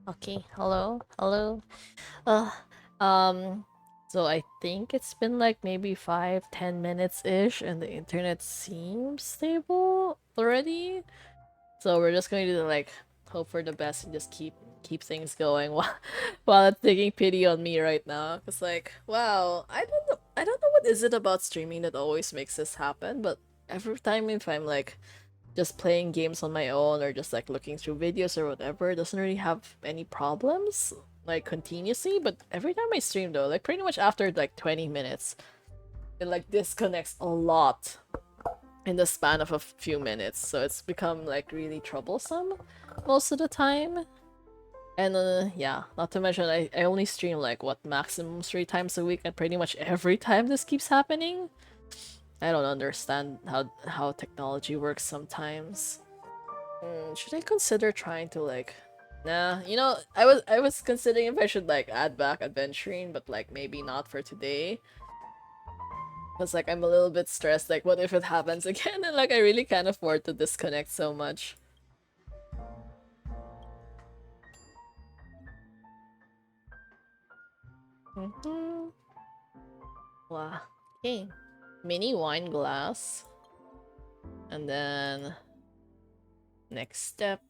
Okay, hello, hello. Uh, um, so I think it's been like maybe 5, 10 minutes-ish, and the internet seems stable already. So we're just going to like hope for the best and just keep things going while it's taking pity on me right now. Cause like, wow, I don't know what is it about streaming that always makes this happen, but every time if I'm like just playing games on my own or just like looking through videos or whatever, it doesn't really have any problems like continuously. But every time I stream though, like pretty much after like 20 minutes, it like disconnects a lot in the span of a few minutes. So it's become like really troublesome most of the time. And yeah, not to mention I only stream like what maximum 3 times a week, and pretty much every time this keeps happening. I don't understand how technology works sometimes. Should I consider trying to like nah, I was considering if I should like add back adventuring, but like maybe not for today. Cause like I'm a little bit stressed, like what if it happens again and like I really can't afford to disconnect so much. Wow. Okay. Mini wine glass. And then next step.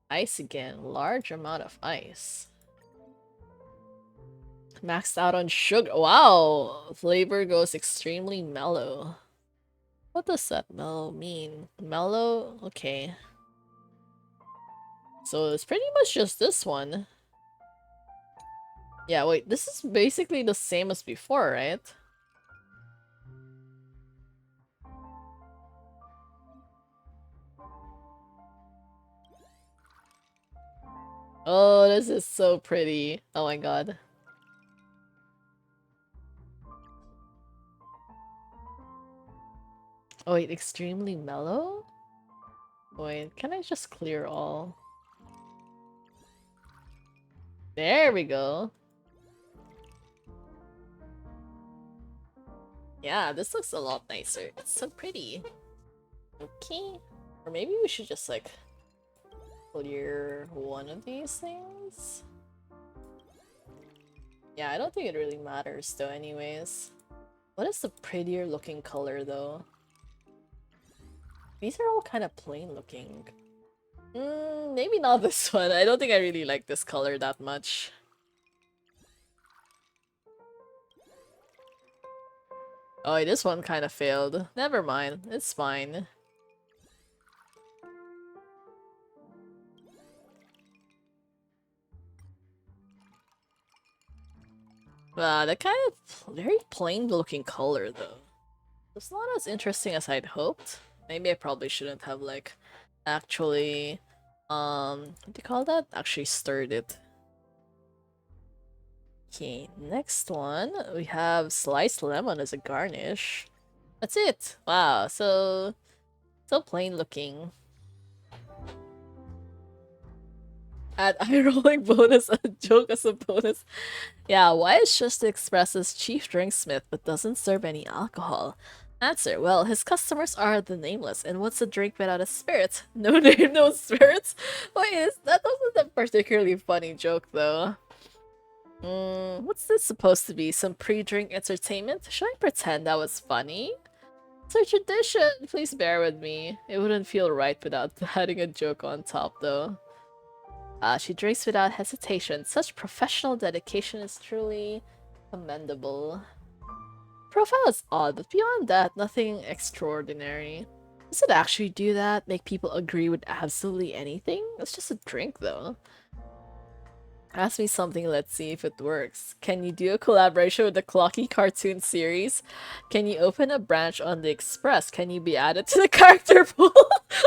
Ice again. Large amount of ice. Maxed out on sugar. Wow! Flavor goes extremely mellow. What does that mellow mean? Mellow? Okay. So it's pretty much just this one. Yeah, wait, this is basically the same as before, right? Oh, this is so pretty. Oh my god. Oh wait, extremely mellow? Wait, can I just clear all? There we go. Yeah, this looks a lot nicer. It's so pretty. Okay. Or maybe we should just like clear one of these things? Yeah, I don't think it really matters though anyways. What is the prettier looking color though? These are all kind of plain looking. Maybe not this one. I don't think I really like this color that much. Oh, this one kind of failed. Never mind. It's fine. That kind of very plain looking color though. It's not as interesting as I'd hoped. Maybe I probably shouldn't have like actually what do you call that? Actually stirred it. Okay, next one we have sliced lemon as a garnish. That's it. Wow, so plain looking. Add eye rolling bonus, a joke as a bonus. Yeah, why is Just Express's chief drinksmith but doesn't serve any alcohol? Answer: well, his customers are the nameless, and what's a drink without a spirit? No name, no spirits? Wait, that wasn't a particularly funny joke though. What's this supposed to be? Some pre-drink entertainment? Should I pretend that was funny? It's our tradition! Please bear with me. It wouldn't feel right without adding a joke on top though. She drinks without hesitation. Such professional dedication is truly commendable. Profile is odd, but beyond that, nothing extraordinary. Does it actually do that? Make people agree with absolutely anything? It's just a drink, though. Ask me something, let's see if it works. Can you do a collaboration with the Clocky cartoon series? Can you open a branch on the Express? Can you be added to the character pool?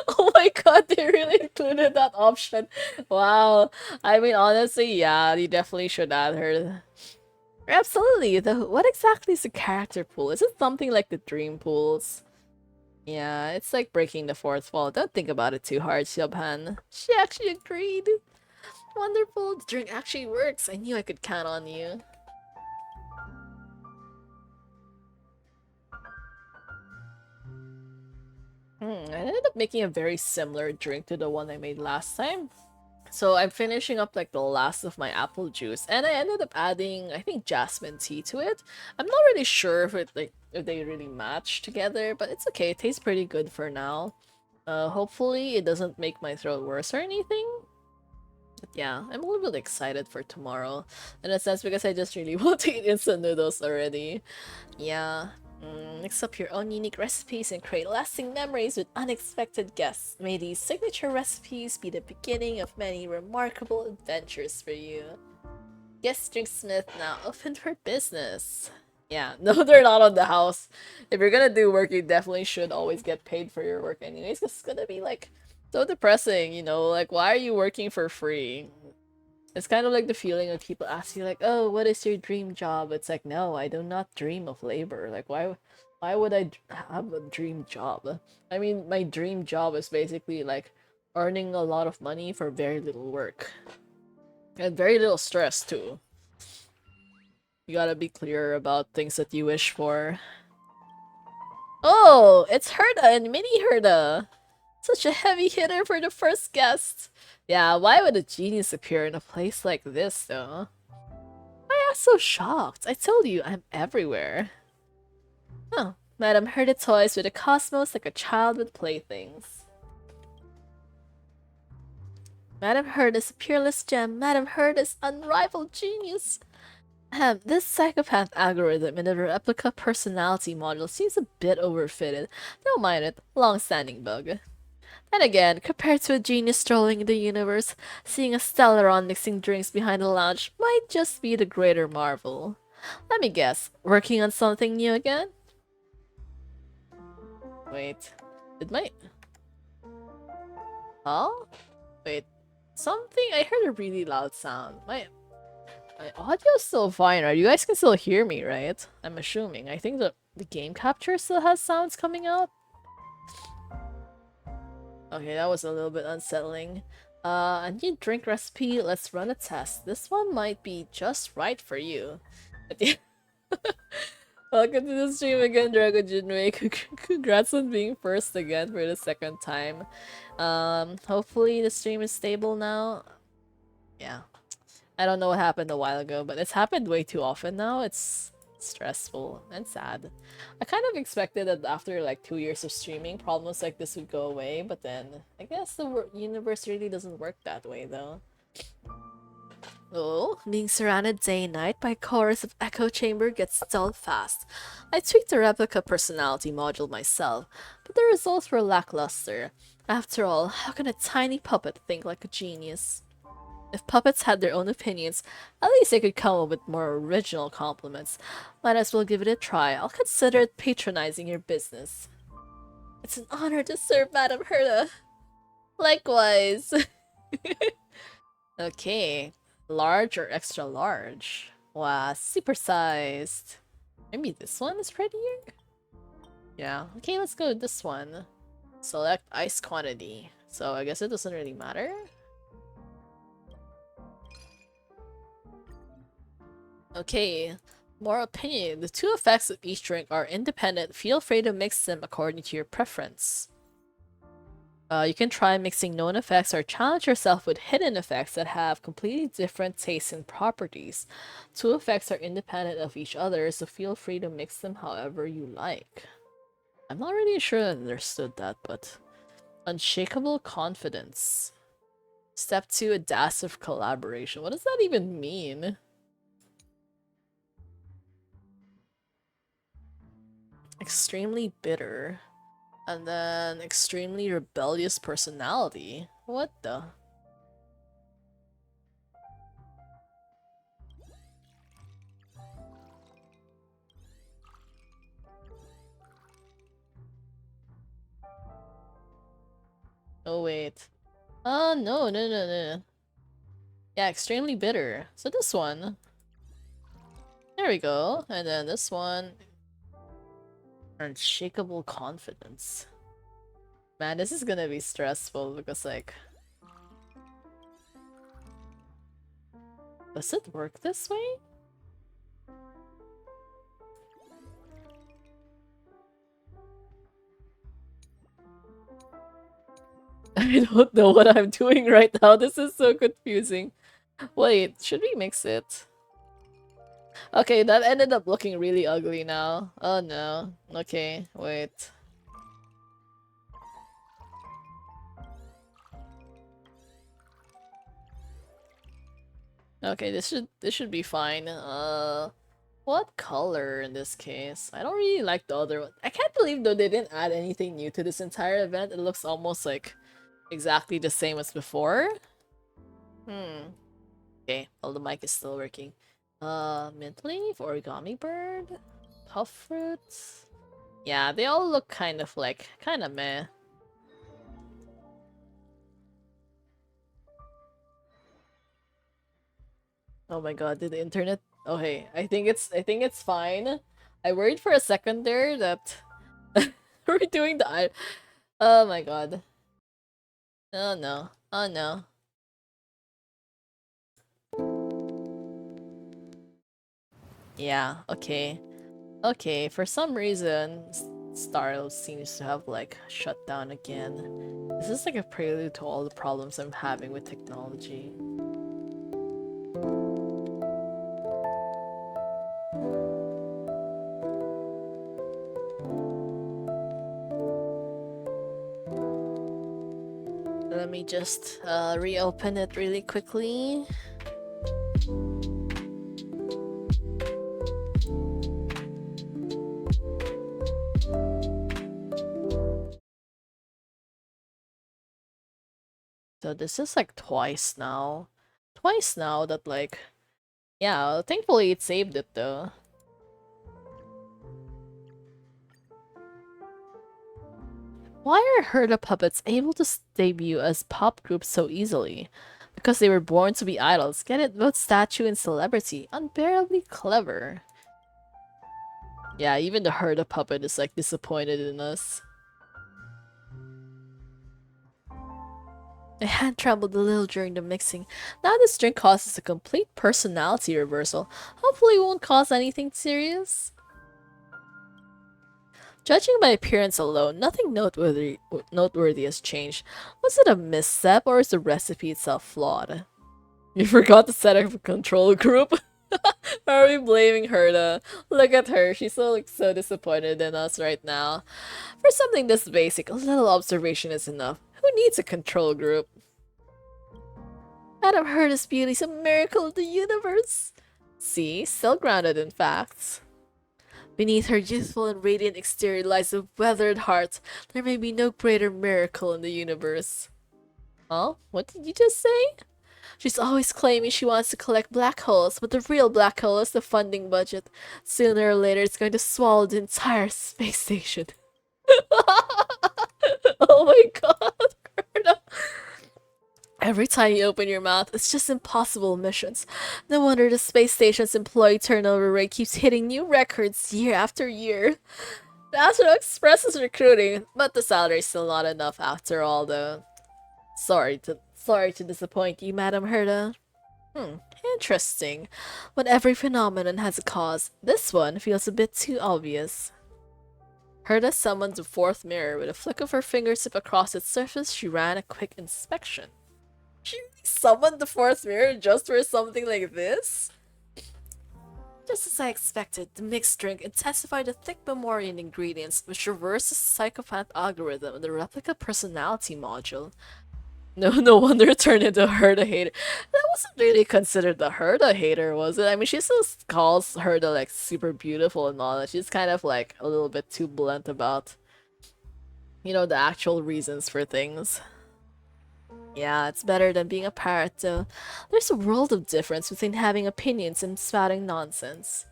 Oh my god, they really included that option. Wow. I mean, honestly, yeah, you definitely should add her. Absolutely. What exactly is a character pool? Is it something like the dream pools? Yeah, it's like breaking the fourth wall. Don't think about it too hard, Siobhan. She actually agreed. Wonderful. The drink actually works. I knew I could count on you. I ended up making a very similar drink to the one I made last time. So I'm finishing up like the last of my apple juice, and I ended up adding, I think, jasmine tea to it. I'm not really sure if it like if they really match together, but it's okay. It tastes pretty good for now. Hopefully it doesn't make my throat worse or anything. But yeah, I'm a little bit excited for tomorrow. In a sense, because I just really want to eat instant noodles already. Yeah. Mix up your own unique recipes and create lasting memories with unexpected guests. May these signature recipes be the beginning of many remarkable adventures for you. Guest Drinksmith now open for business. Yeah, no, they're not on the house. If you're gonna do work, you definitely should always get paid for your work anyways, because it's gonna be like so depressing, you know? Like, why are you working for free? It's kind of like the feeling when people ask you like, "Oh, what is your dream job?" It's like, "No, I do not dream of labor. Like, why would I have a dream job?" I mean, my dream job is basically like earning a lot of money for very little work and very little stress too. You gotta be clear about things that you wish for. Oh, it's Herda and Mini Herda. Such a heavy hitter for the first guest. Yeah, why would a genius appear in a place like this, though? Why am I so shocked? I told you, I'm everywhere. Oh, Madam Herda toys with a cosmos like a child with playthings. Madam Herda is a peerless gem. Madam Herda is unrivaled genius. This psychopath algorithm in the replica personality module seems a bit overfitted. Don't mind it, long-standing bug. Then again, compared to a genius strolling in the universe, seeing a Stellaron mixing drinks behind the lounge might just be the greater marvel. Let me guess, working on something new again? Wait, did my... Huh? Wait, something? I heard a really loud sound. My audio's still fine, right? You guys can still hear me, right? I'm assuming. I think the game capture still has sounds coming out. Okay, that was a little bit unsettling. A new drink recipe. Let's run a test. This one might be just right for you. Welcome to the stream again, Dragon Jinwei. Congrats on being first again for the second time. Hopefully the stream is stable now. Yeah. I don't know what happened a while ago, but it's happened way too often now. It's stressful and sad. I kind of expected that after like 2 years of streaming, problems like this would go away, but then I guess the universe really doesn't work that way though. Oh, being surrounded day and night by a chorus of echo chamber gets dull fast. I tweaked the replica personality module myself, but the results were lackluster. After all, how can a tiny puppet think like a genius? If puppets had their own opinions, at least they could come up with more original compliments. Might as well give it a try. I'll consider it patronizing your business. It's an honor to serve Madam Herda. Likewise. Okay. Large or extra large? Wow, supersized. Maybe this one is prettier? Yeah. Okay, let's go with this one. Select ice quantity. So I guess it doesn't really matter. Okay, more opinion. The two effects of each drink are independent. Feel free to mix them according to your preference. You can try mixing known effects or challenge yourself with hidden effects that have completely different tastes and properties. Two effects are independent of each other, so feel free to mix them however you like. I'm not really sure I understood that, but... Unshakable confidence. Step 2, adaptive collaboration. What does that even mean? Extremely bitter. And then extremely rebellious personality. What the? Oh wait. Oh no. Yeah, extremely bitter. So this one. There we go. And then this one. Unshakable confidence. Man, this is gonna be stressful because like... Does it work this way? I don't know what I'm doing right now. This is so confusing. Wait, should we mix it? Okay, that ended up looking really ugly now. Oh no. Okay, wait. Okay, this should be fine. What color in this case? I don't really like the other one. I can't believe though they didn't add anything new to this entire event. It looks almost like exactly the same as before. Hmm. Okay, well the mic is still working. Mint leaf, origami bird, puff fruits. Yeah, they all look kind of like meh. Oh my god, did the internet? Okay, I think it's fine. I worried for a second there that we're doing the oh my god. Oh no. Oh no. Yeah, okay. Okay, for some reason Starl seems to have like shut down again. This is like a prelude to all the problems I'm having with technology. Let me just reopen it really quickly. So this is like twice now. Twice now that like yeah, thankfully it saved it though. Why are Herda puppets able to debut as pop groups so easily? Because they were born to be idols. Get it? Both statue and celebrity. Unbearably clever. Yeah, even the Herda puppet is like disappointed in us. My hand trembled a little during the mixing. Now this drink causes a complete personality reversal. Hopefully it won't cause anything serious. Judging by appearance alone, nothing noteworthy has changed. Was it a misstep or is the recipe itself flawed? You forgot to set up a control group? Are we blaming her to look at her? She's so disappointed in us right now. For something this basic, a little observation is enough. Who needs a control group? Madame Herda's beauty's a miracle of the universe. See, still grounded in facts. Beneath her youthful and radiant exterior lies a weathered heart. There may be no greater miracle in the universe. Huh? What did you just say? She's always claiming she wants to collect black holes, but the real black hole is the funding budget. Sooner or later, it's going to swallow the entire space station. Oh my god, Gerda. Every time you open your mouth, it's just impossible missions. No wonder the space station's employee turnover rate keeps hitting new records year after year. The Astro Express is recruiting, but the salary's still not enough after all, though. Sorry to disappoint you, Madam Herda. Interesting. But every phenomenon has a cause. This one feels a bit too obvious. Herda summoned the fourth mirror. With a flick of her fingertip across its surface, she ran a quick inspection. She really summoned the fourth mirror just for something like this? Just as I expected, the mixed drink intensified the thick memory and ingredients, which reversed the psychopath algorithm in the replica personality module. No wonder it turned into a Herda hater. That wasn't really considered the Herda hater, was it? I mean, she still calls Herda like super beautiful and all that. She's kind of like a little bit too blunt about, the actual reasons for things. Yeah, it's better than being a parrot, though. There's a world of difference between having opinions and spouting nonsense.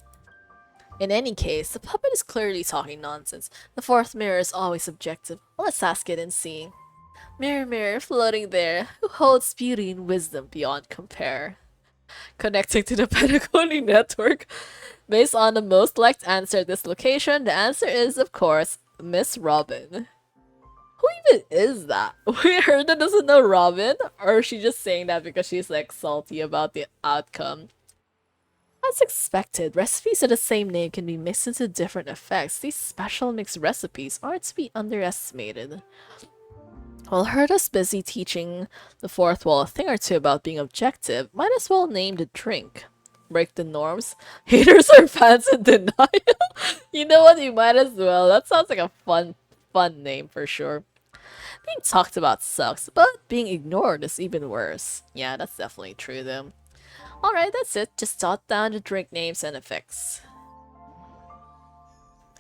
In any case, the puppet is clearly talking nonsense. The fourth mirror is always objective. Let's ask it and see. Mirror, mirror, floating there, who holds beauty and wisdom beyond compare? Connecting to the Pedagogy Network. Based on the most liked answer at this location, the answer is, of course, Miss Robin. Who even is that? We heard that doesn't know Robin? Or is she just saying that because she's like salty about the outcome? As expected, recipes of the same name can be mixed into different effects. These special mixed recipes aren't to be underestimated. Well, Herta's busy teaching the fourth wall a thing or two about being objective. Might as well name the drink. Break the norms. Haters are fans in denial. You know what? You might as well. That sounds like a fun name for sure. Being talked about sucks, but being ignored is even worse. Yeah, that's definitely true though. Alright, that's it. Just jot down the drink names and effects.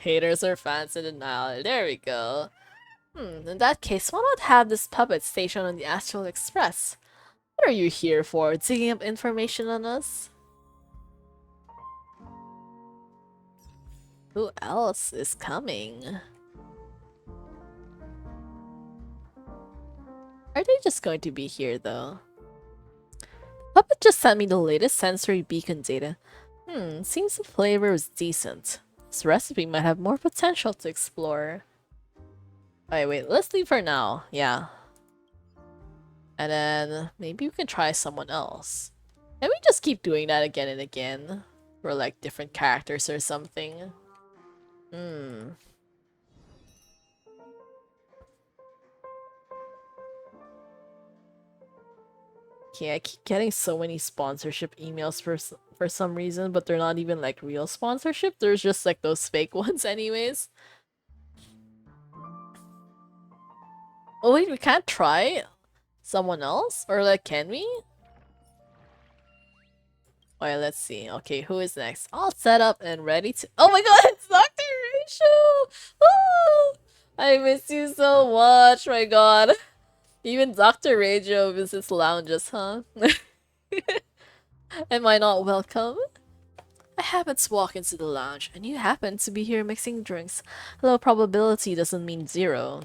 Haters are fans in denial. There we go. In that case, why not have this puppet stationed on the Astral Express? What are you here for? Digging up information on us? Who else is coming? Are they just going to be here though? Puppet just sent me the latest sensory beacon data. Seems the flavor was decent. This recipe might have more potential to explore. Alright, wait, let's leave for now. Yeah. And then maybe we can try someone else. Can we just keep doing that again and again? For like different characters or something? Okay, I keep getting so many sponsorship emails for some reason, but they're not even like real sponsorship. There's just like those fake ones anyways. Oh wait, we can't try someone else? Or like, can we? Alright, let's see. Okay, who is next? All set up and ready to- Oh my god, it's Dr. Rachel! Oh, I miss you so much, my god. Even Dr. Rachel visits lounges, huh? Am I not welcome? I happened to walk into the lounge, and you happen to be here mixing drinks. Low probability doesn't mean zero.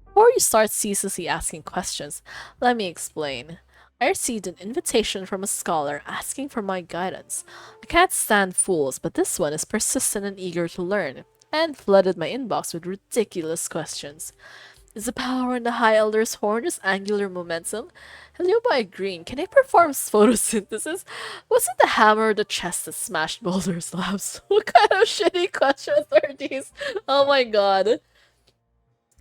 Before you start ceaselessly asking questions, let me explain. I received an invitation from a scholar asking for my guidance. I can't stand fools, but this one is persistent and eager to learn, and flooded my inbox with ridiculous questions. Is the power in the High Elder's horn just angular momentum? Hello by green, can I perform photosynthesis? Was it the hammer or the chest that smashed boulder slabs? What kind of shitty questions are these? Oh my god.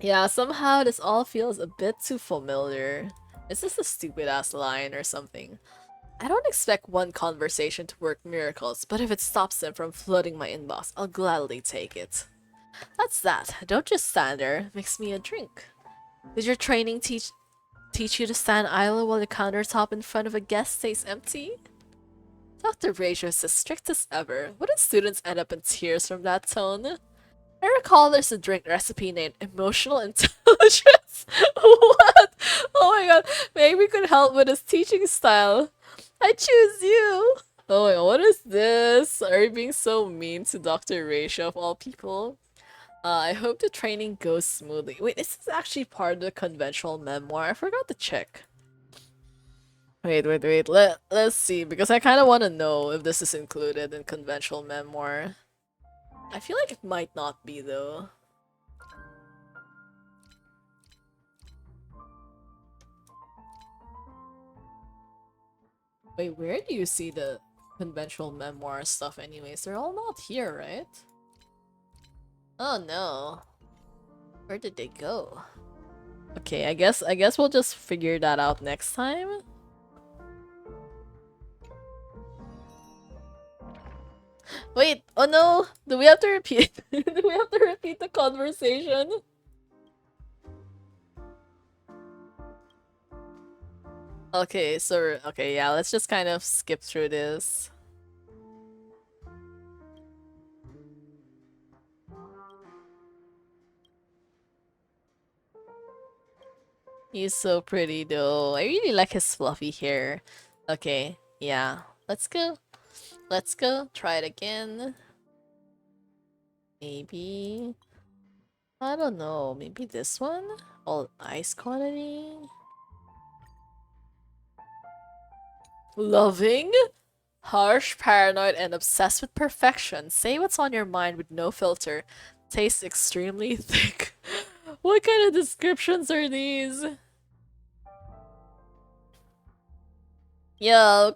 Yeah, somehow this all feels a bit too familiar. Is this a stupid ass line or something? I don't expect one conversation to work miracles, but if it stops them from flooding my inbox, I'll gladly take it. That's that. Don't just stand there. Mix me a drink. Did your training teach you to stand idle while the countertop in front of a guest stays empty? Dr. Ratio is as strict as ever. Wouldn't students end up in tears from that tone? I recall there's a drink recipe named Emotional Intelligence. What? Oh my god. Maybe we could help with his teaching style. I choose you. Oh my god, what is this? Are you being so mean to Dr. Ratio of all people? I hope the training goes smoothly. Wait, this is actually part of the conventional memoir. I forgot to check. Wait. Let's see, because I kind of want to know if this is included in conventional memoir. I feel like it might not be though. Wait, where do you see the conventional memoir stuff anyways? They're all not here, right? Oh no. Where did they go? Okay, I guess we'll just figure that out next time. Wait, oh no! Do we have to repeat? Do we have to repeat the conversation? Okay, so okay, yeah, let's just kind of skip through this. He's so pretty though. I really like his fluffy hair. Okay, yeah. Let's go. Let's go. Try it again. Maybe... I don't know. Maybe this one? All ice quantity? Loving? Harsh, paranoid, and obsessed with perfection. Say what's on your mind with no filter. Tastes extremely thick. What kind of descriptions are these? Yeah,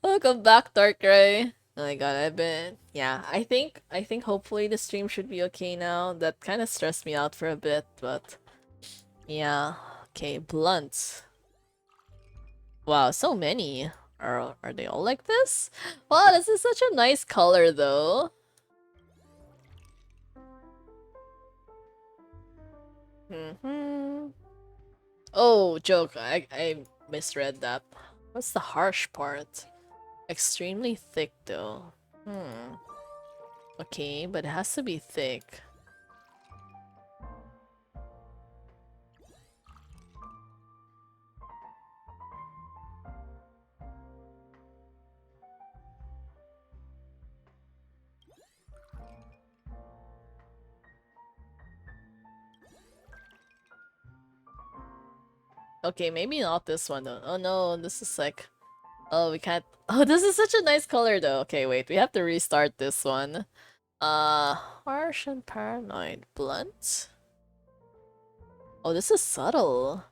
welcome back, Dark Gray. Oh my god, I've been yeah, I think hopefully the stream should be okay now. That kind of stressed me out for a bit, but Yeah. Okay, blunt. Wow, so many. Are they all like this? Wow, this is such a nice color though. Oh, joke. I misread that. What's the harsh part? Extremely thick though. Okay, but it has to be thick. Okay, maybe not this one though. Oh no, this is like... Oh, we can't... Oh, this is such a nice color though. Okay, wait, we have to restart this one. Harsh and paranoid. Blunt? Oh, this is subtle.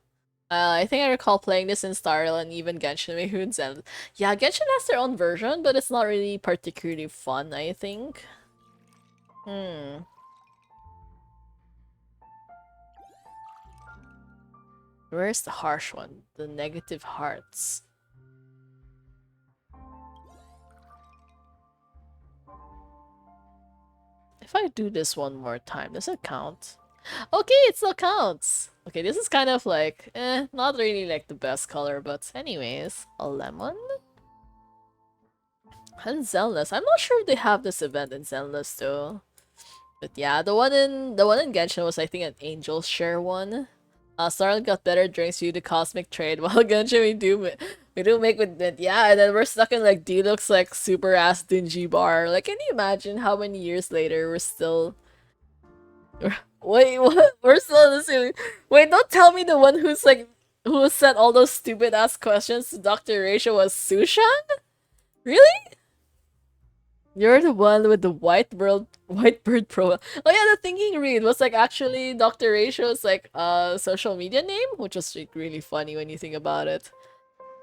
I think I recall playing this in Starl and even Genshin Meiguns and... Yeah, Genshin has their own version, but it's not really particularly fun, I think. Where's the harsh one? The negative hearts. If I do this one more time, does it count? Okay, it still counts! Okay, this is kind of like, not really like the best color, but anyways. A lemon? And Zenless. I'm not sure if they have this event in Zenless though. But yeah, the one in Genshin was I think an Angel Share one. Starlight got better drinks due to cosmic trade, while Genshin we do make with it. Yeah, and then we're stuck in like Deluxe like super ass dingy bar. Like, can you imagine how many years later we're still... Wait, what? We're still in the same... Wait, don't tell me the one who's like... Who sent all those stupid ass questions to Dr. Ratio was Sushan? Really? You're the one with the white bird profile. Oh yeah, the thinking read was like actually Dr. Ratio's like social media name, which was like really funny when you think about it.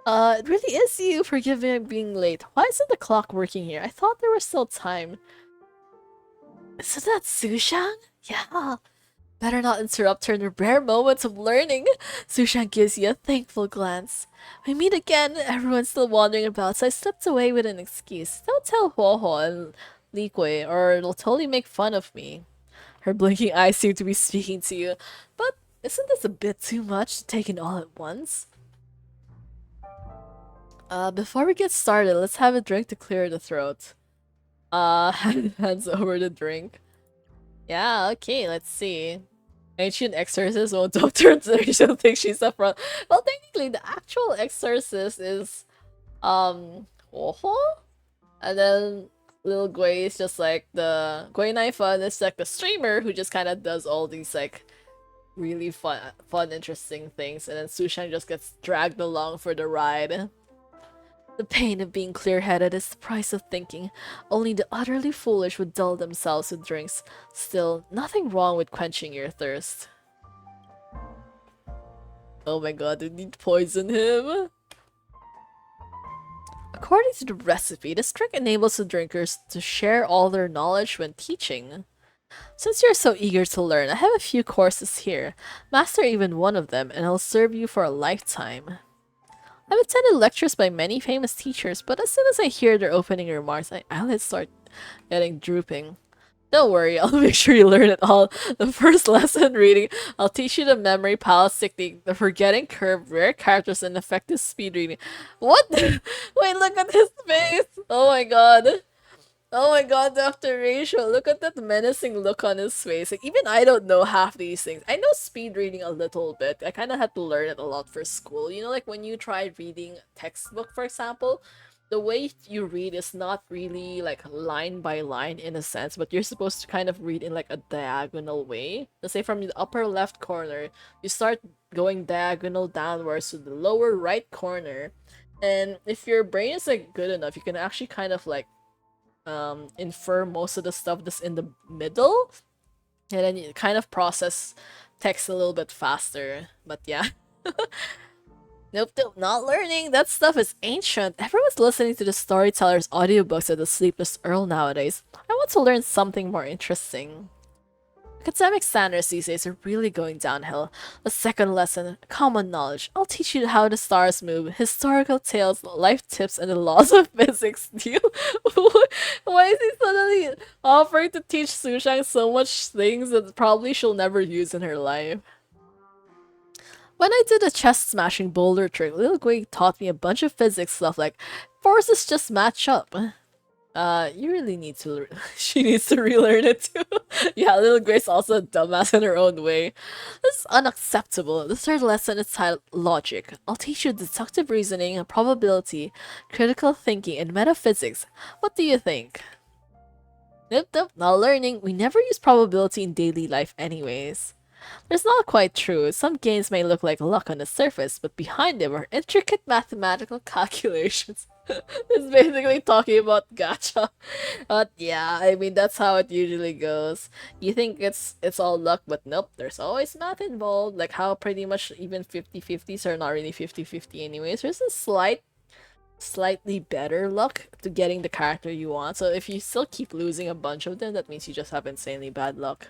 It really is you. Forgive me being late. Why isn't the clock working here? I thought there was still time. Isn't that Sushan? Yeah. Better not interrupt her in her rare moments of learning. Sushan gives you a thankful glance. We meet again. Everyone's still wandering about, so I slipped away with an excuse. Don't tell Huohuo and Li Kui, or it'll totally make fun of me. Her blinking eyes seem to be speaking to you. But isn't this a bit too much to take in all at once? Before we get started, let's have a drink to clear the throat. Hands over the drink. Yeah, okay, let's see. Ancient exorcist won't Dr. Rachel think she's a front. Well, technically, the actual exorcist is, Oho? And then Little Gui is just like the... Gui Naifun is like the streamer who just kind of does all these, like, really fun, interesting things. And then Sushan just gets dragged along for the ride. The pain of being clear-headed is the price of thinking. Only the utterly foolish would dull themselves with drinks. Still, nothing wrong with quenching your thirst. Oh my god, did you poison him? According to the recipe, this trick enables the drinkers to share all their knowledge when teaching. Since you're so eager to learn, I have a few courses here. Master even one of them, and I'll serve you for a lifetime. I've attended lectures by many famous teachers, but as soon as I hear their opening remarks, my eyelids start getting drooping. Don't worry, I'll make sure you learn it all. The first lesson reading, I'll teach you the memory palace technique, the forgetting curve, rare characters, and effective speed reading. What? Wait, look at his face! Oh my god. Oh my god, Dr. Rachel, look at that menacing look on his face. Like, even I don't know half these things. I know speed reading a little bit. I kind of had to learn it a lot for school. You know, like when you try reading textbook, for example, the way you read is not really like line by line in a sense, but you're supposed to kind of read in like a diagonal way. Let's say from the upper left corner, you start going diagonal downwards to the lower right corner. And if your brain is like good enough, you can actually kind of like infer most of the stuff that's in the middle, and then you kind of process text a little bit faster. But yeah. Nope, not learning. That stuff is ancient. Everyone's listening to the storyteller's audiobooks at the Sleepless Earl nowadays. I want to learn something more interesting. Academic standards these days are really going downhill. The second lesson, common knowledge. I'll teach you how the stars move, historical tales, life tips, and the laws of physics. Why is he suddenly offering to teach Sushang so much things that probably she'll never use in her life? When I did a chest smashing boulder trick, Little Gwig taught me a bunch of physics stuff like forces just match up. You really need to. She needs to relearn it too. Yeah, Little Grace also a dumbass in her own way. This is unacceptable. The third lesson is titled Logic. I'll teach you deductive reasoning, probability, critical thinking, and metaphysics. What do you think? Nope, nope, not learning. We never use probability in daily life anyways. That's not quite true. Some games may look like luck on the surface, but behind them are intricate mathematical calculations. It's basically talking about gacha. But yeah, I mean that's how it usually goes. You think it's all luck, but nope, there's always math involved. Like how pretty much even 50-50s are not really 50-50 anyways. There's a slightly better luck to getting the character you want. So if you still keep losing a bunch of them, that means you just have insanely bad luck.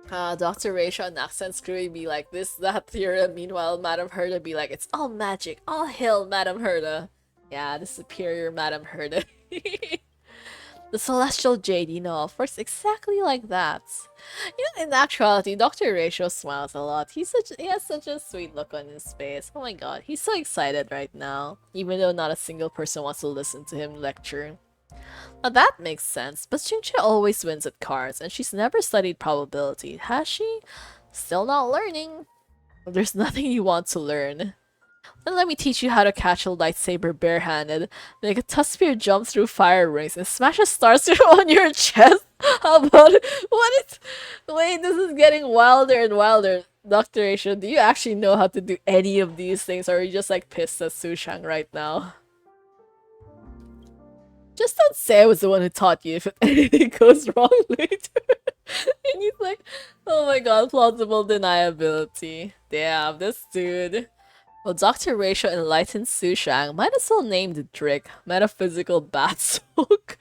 Dr. Raisha and accent screwy be like this, that theorem. Meanwhile, Madame Herda be like, it's all magic. All hail Madame Herda. Yeah, the superior Madame Herda. The celestial jade you know of works exactly like that. You know, in actuality, Dr. Ratio smiles a lot. He has such a sweet look on his face. Oh my god, he's so excited right now, even though not a single person wants to listen to him lecture. Now that makes sense, but Xingqi always wins at cards, and she's never studied probability, has she? Still not learning. There's nothing you want to learn. Then let me teach you how to catch a lightsaber barehanded, make a Tuskpear jump through fire rings, and smash a starster on your chest. How about it? What is? Wait, this is getting wilder and wilder. Dr. Aisha, do you actually know how to do any of these things, or are you just like pissed at Sushang right now? Just don't say I was the one who taught you if anything goes wrong later. And he's like, oh my god, plausible deniability. Damn, this dude. Well, Dr. Ratio enlightened Sushang. Might as well name the trick Metaphysical Bat Soak.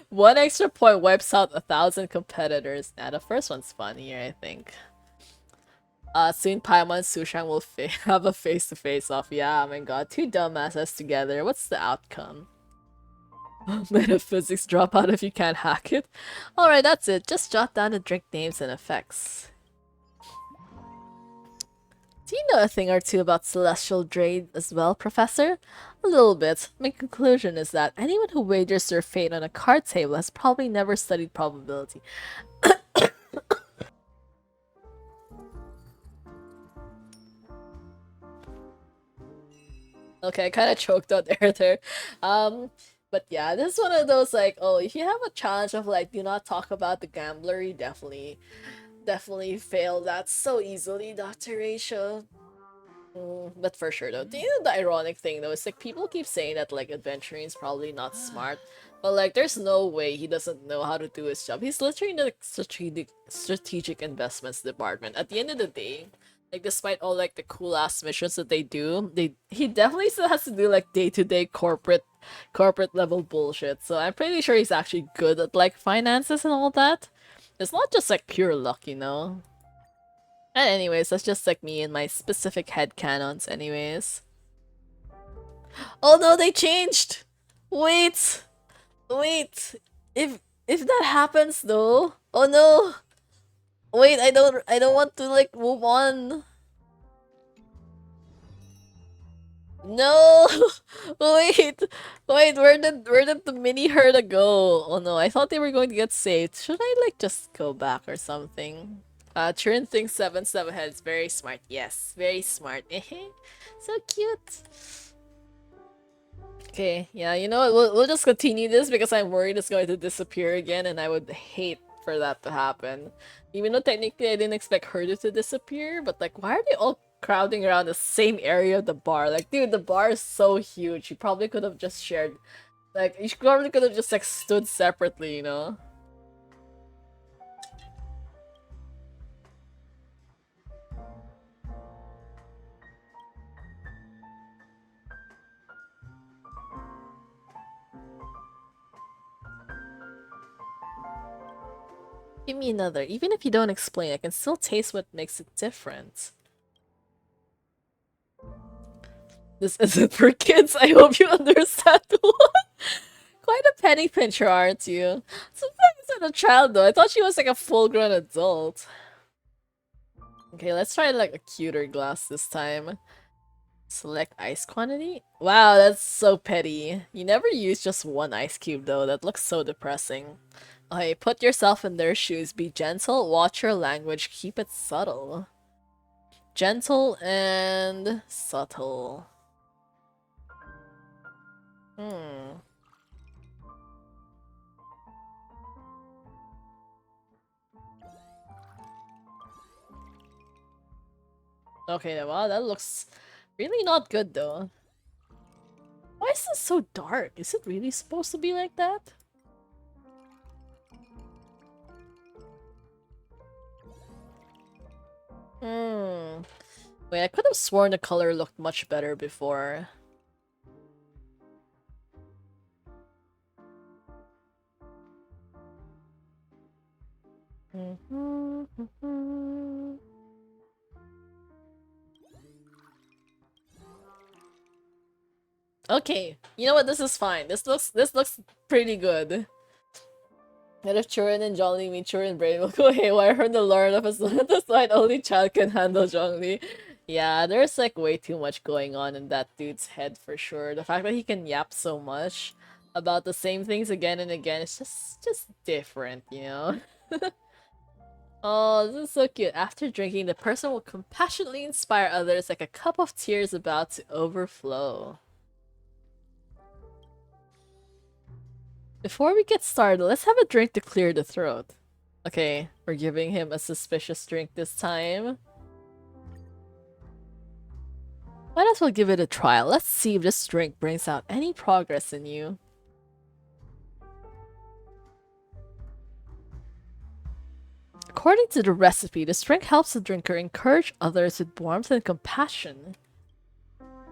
One extra point wipes out 1,000 competitors. Nah, the first one's funnier, I think. Soon Paimon and Sushang will have a face-to-face off. Yeah, oh my god, two dumbasses together. What's the outcome? Metaphysics drop out if you can't hack it. Alright, that's it. Just jot down the drink names and effects. Do you know a thing or two about Celestial Jade as well, Professor? A little bit. My conclusion is that anyone who wagers their fate on a card table has probably never studied probability. Okay, I kind of choked out there. But yeah, this is one of those like, oh, if you have a challenge of like, do not talk about the gambler, you definitely fail that so easily, Dr. Ratio. But for sure though, you know the ironic thing though is like people keep saying that like adventuring is probably not smart, but like there's no way he doesn't know how to do his job. He's literally in the strategic investments department. At the end of the day, like despite all like the cool ass missions that they do, he definitely still has to do like day-to-day corporate level bullshit. So I'm pretty sure he's actually good at like finances and all that. It's not just like pure luck, you know. And anyways, that's just like me and my specific headcanons anyways. Oh no, they changed! Wait! Wait! If that happens though... Oh no! Wait, I don't want to like move on. No! Wait! Wait, where did the mini herda go? Oh no, I thought they were going to get saved. Should I like just go back or something? Churn thinks 7 heads. Very smart. Yes, very smart. So cute. Okay, yeah, you know what? We'll just continue this because I'm worried it's going to disappear again and I would hate for that to happen. Even though technically I didn't expect Herda to disappear, but like, why are they all crowding around the same area of the bar? Like, dude, the bar is so huge. You probably could have just shared, like, you probably could have just like stood separately, you know? Give me another. Even if you don't explain, I can still taste what makes it different. This isn't for kids. I hope you understand. Quite a penny pincher, aren't you? Sometimes I'm a child though. I thought she was like a full-grown adult. Okay, let's try like a cuter glass this time. Select ice quantity? Wow, that's so petty. You never use just one ice cube though. That looks so depressing. Okay, put yourself in their shoes. Be gentle, watch your language, keep it subtle. Gentle and subtle. Hmm. Okay, wow, that looks really not good though. Why is this so dark? Is it really supposed to be like that? Hmm. Wait, I could have sworn the color looked much better before. Okay, you know what? This is fine. This looks pretty good. And if Churin and Zhongli meet, Churin brain will go haywire from the lore of a the side only child can handle Zhongli. Yeah, there's like way too much going on in that dude's head for sure. The fact that he can yap so much about the same things again and again, it's just different, you know? Oh, this is so cute. After drinking, the person will compassionately inspire others like a cup of tears about to overflow. Before we get started, let's have a drink to clear the throat. Okay, we're giving him a suspicious drink this time. Might as well give it a try. Let's see if this drink brings out any progress in you. According to the recipe, this drink helps the drinker encourage others with warmth and compassion.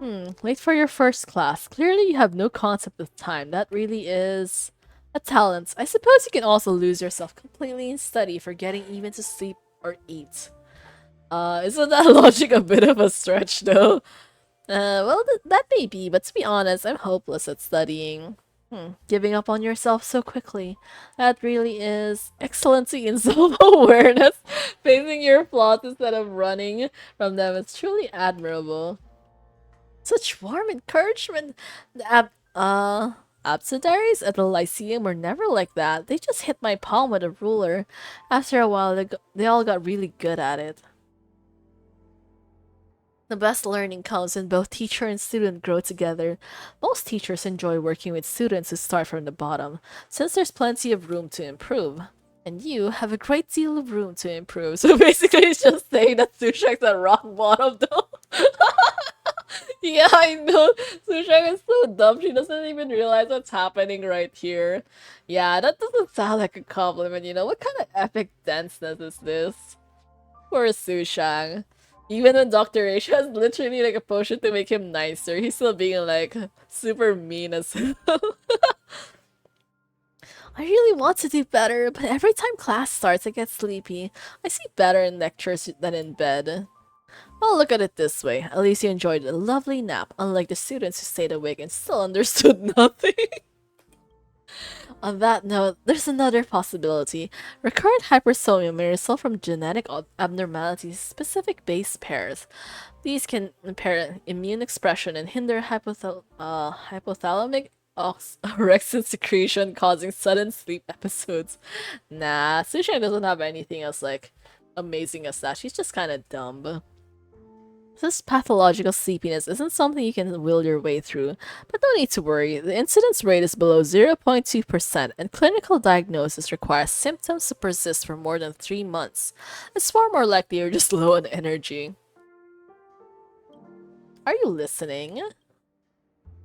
Late for your first class. Clearly you have no concept of time. That really is a talent. I suppose you can also lose yourself completely in study, forgetting even to sleep or eat. Isn't that logic a bit of a stretch though? Well, that may be, but to be honest, I'm hopeless at studying. Giving up on yourself so quickly. That really is excellency in self-awareness. Facing your flaws instead of running from them is truly admirable. Such warm encouragement. The abecedaries at the Lyceum were never like that. They just hit my palm with a ruler. After a while, they all got really good at it. The best learning comes when both teacher and student grow together. Most teachers enjoy working with students who start from the bottom, since there's plenty of room to improve. And you have a great deal of room to improve. So basically, it's just saying that Sushak's at rock bottom, though. Yeah, I know. Sushak is so dumb. She doesn't even realize what's happening right here. Yeah, that doesn't sound like a compliment, you know? What kind of epic denseness is this? Poor Sushang. Even when Dr. H has literally like a potion to make him nicer, he's still being like super mean as hell. I really want to do better, but every time class starts, I get sleepy. I sleep better in lectures than in bed. Well, look at it this way. At least you enjoyed a lovely nap, unlike the students who stayed awake and still understood nothing. On that note, there's another possibility. Recurrent hypersomnia may result from genetic abnormalities, specific base pairs. These can impair immune expression and hinder hypothalamic orexin secretion, causing sudden sleep episodes. Nah, Sushan doesn't have anything as like amazing as that. She's just kind of dumb. This pathological sleepiness isn't something you can will your way through, but no need to worry. The incidence rate is below 0.2%, and clinical diagnosis requires symptoms to persist for more than 3 months. It's far more likely you're just low on energy. Are you listening?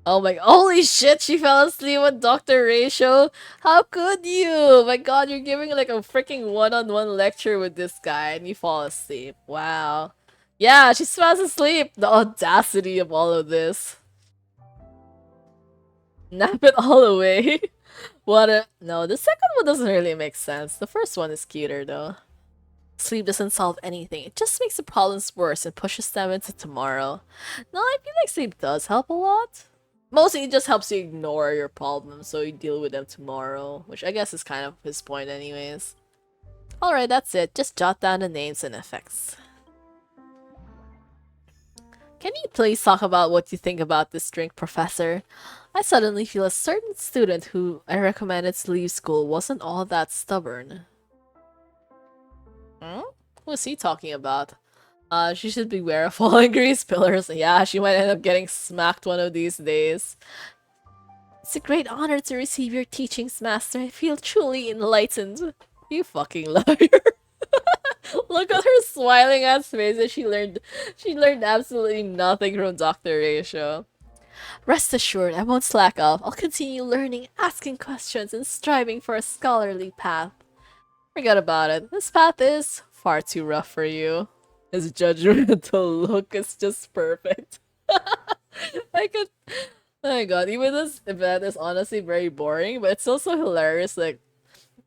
Oh my, holy shit, she fell asleep with Dr. Ratio. How could you? My god, you're giving like a freaking one-on-one lecture with this guy and you fall asleep. Wow. Yeah, she's fast asleep. The audacity of all of this. Nap it all away. What a no, the second one doesn't really make sense. The first one is cuter though. Sleep doesn't solve anything. It just makes the problems worse and pushes them into tomorrow. No, I feel like sleep does help a lot. Mostly it just helps you ignore your problems so you deal with them tomorrow, which I guess is kind of his point anyways. Alright, that's it. Just jot down the names and effects. Can you please talk about what you think about this drink, Professor? I suddenly feel a certain student who I recommended to leave school wasn't all that stubborn. Hmm? Who's he talking about? She should beware of falling grease pillars. Yeah, she might end up getting smacked one of these days. It's a great honor to receive your teachings, Master. I feel truly enlightened. You fucking liar. Look at her smiling ass face as she learned absolutely nothing from Dr. Ratio. Rest assured, I won't slack off. I'll continue learning, asking questions, and striving for a scholarly path. Forget about it. This path is far too rough for you. His judgmental look is just perfect. I could. Oh my god, even this event is honestly very boring, but it's also hilarious, like,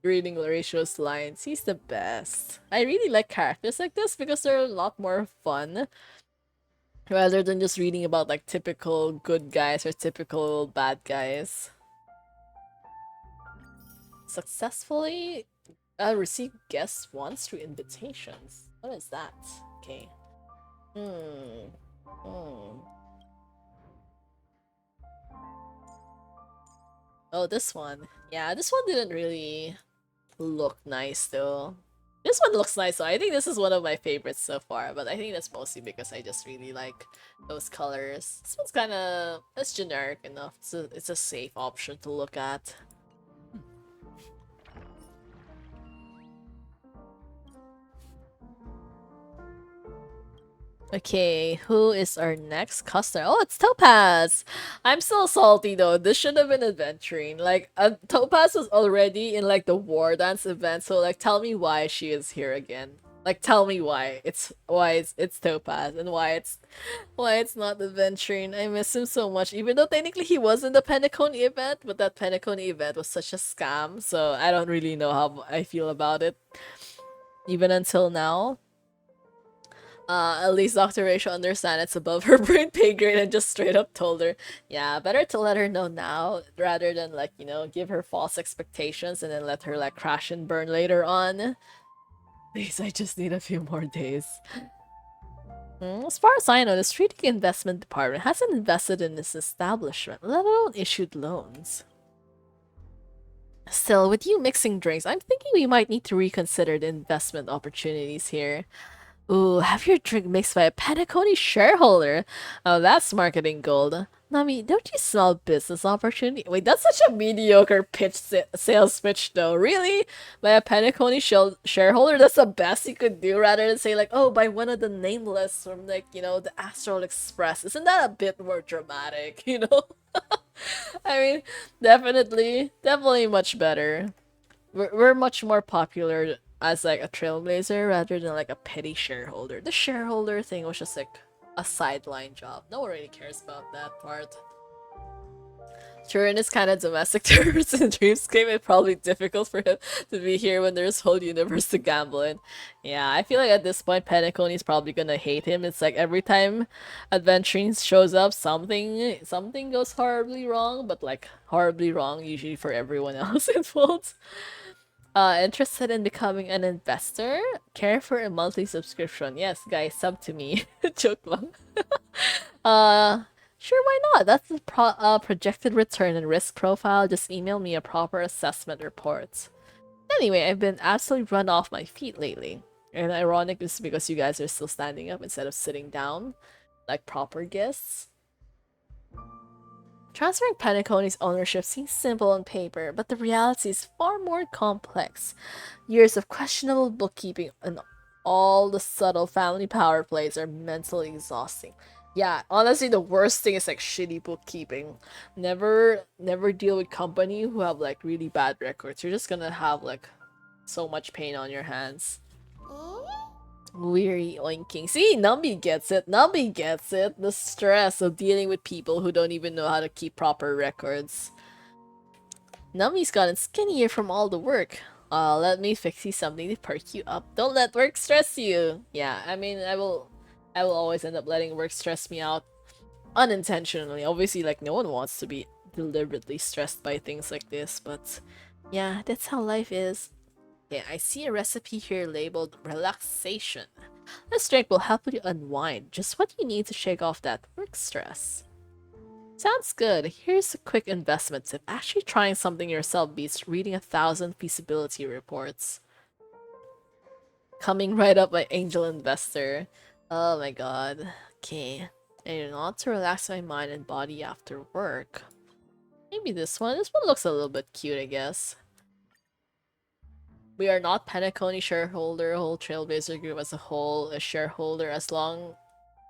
reading Horatio's lines. He's the best. I really like characters like this because they're a lot more fun rather than just reading about, like, typical good guys or typical bad guys. Successfully received guests once through invitations. What is that? Okay. Hmm. Hmm. Oh, this one. Yeah, this one didn't really look nice though. This one looks nice, so I think this is one of my favorites so far, but I think that's mostly because I just really like those colors. This one's kinda... it's generic enough. It's a safe option to look at. Okay, who is our next customer? Oh, it's Topaz! I'm still salty though. This should have been adventuring. Like, Topaz was already in like the War Dance event, so like tell me why she is here again. Like tell me why. It's Topaz and why it's not adventuring. I miss him so much. Even though technically he was in the Penacony event, but that Penacony event was such a scam, so I don't really know how I feel about it. Even until now. At least Dr. Rachel understand it's above her brain pay grade and just straight up told her, yeah, better to let her know now rather than like, give her false expectations and then let her like crash and burn later on. Please, I just need a few more days. As far as I know, the strategic investment department hasn't invested in this establishment, let alone issued loans. Still, with you mixing drinks, I'm thinking we might need to reconsider the investment opportunities here. Ooh, have your drink mixed by a Penacony shareholder. Oh, that's marketing gold. Nami, don't you smell business opportunity? Wait, that's such a mediocre sales pitch though. Really? By a Penacony shareholder? That's the best you could do rather than say like, oh, by one of the nameless from like, the Astral Express. Isn't that a bit more dramatic, I mean, definitely much better. We're much more popular as like a trailblazer rather than like a petty shareholder. The shareholder thing was just like a sideline job. No one really cares about that part. Sure, in his kind of domestic terms in Dreamscape, it's probably difficult for him to be here when there's whole universe to gamble in. Yeah, I feel like at this point, Penacony is probably gonna hate him. It's like every time Adventuring shows up, something goes horribly wrong, but like horribly wrong usually for everyone else involved. Interested in becoming an investor? Care for a monthly subscription? Yes, guys, sub to me. Joke lang. Uh, sure, why not? That's the projected return and risk profile. Just email me a proper assessment report. Anyway, I've been absolutely run off my feet lately. And ironic is because you guys are still standing up instead of sitting down, like proper guests. Transferring Penacony's ownership seems simple on paper, but the reality is far more complex. Years of questionable bookkeeping and all the subtle family power plays are mentally exhausting. Yeah, honestly, the worst thing is like shitty bookkeeping. Never deal with company who have like really bad records. You're just gonna have like so much pain on your hands. Weary oinking. See, Numby gets it. Numby gets it. The stress of dealing with people who don't even know how to keep proper records. Nummy's gotten skinnier from all the work. Let me fix you something to perk you up. Don't let work stress you. Yeah, I mean, I will always end up letting work stress me out unintentionally. Obviously, like, no one wants to be deliberately stressed by things like this, but yeah, that's how life is. Okay, I see a recipe here labeled relaxation. This drink will help you unwind, just what you need to shake off that work stress. Sounds good. Here's a quick investment tip. Actually trying something yourself beats reading 1,000 feasibility reports. Coming right up by Angel Investor. Oh my god. Okay. And not to relax my mind and body after work. Maybe this one. This one looks a little bit cute, I guess. We are not Penacony shareholder, whole Trailblazer Group as a whole, a shareholder as long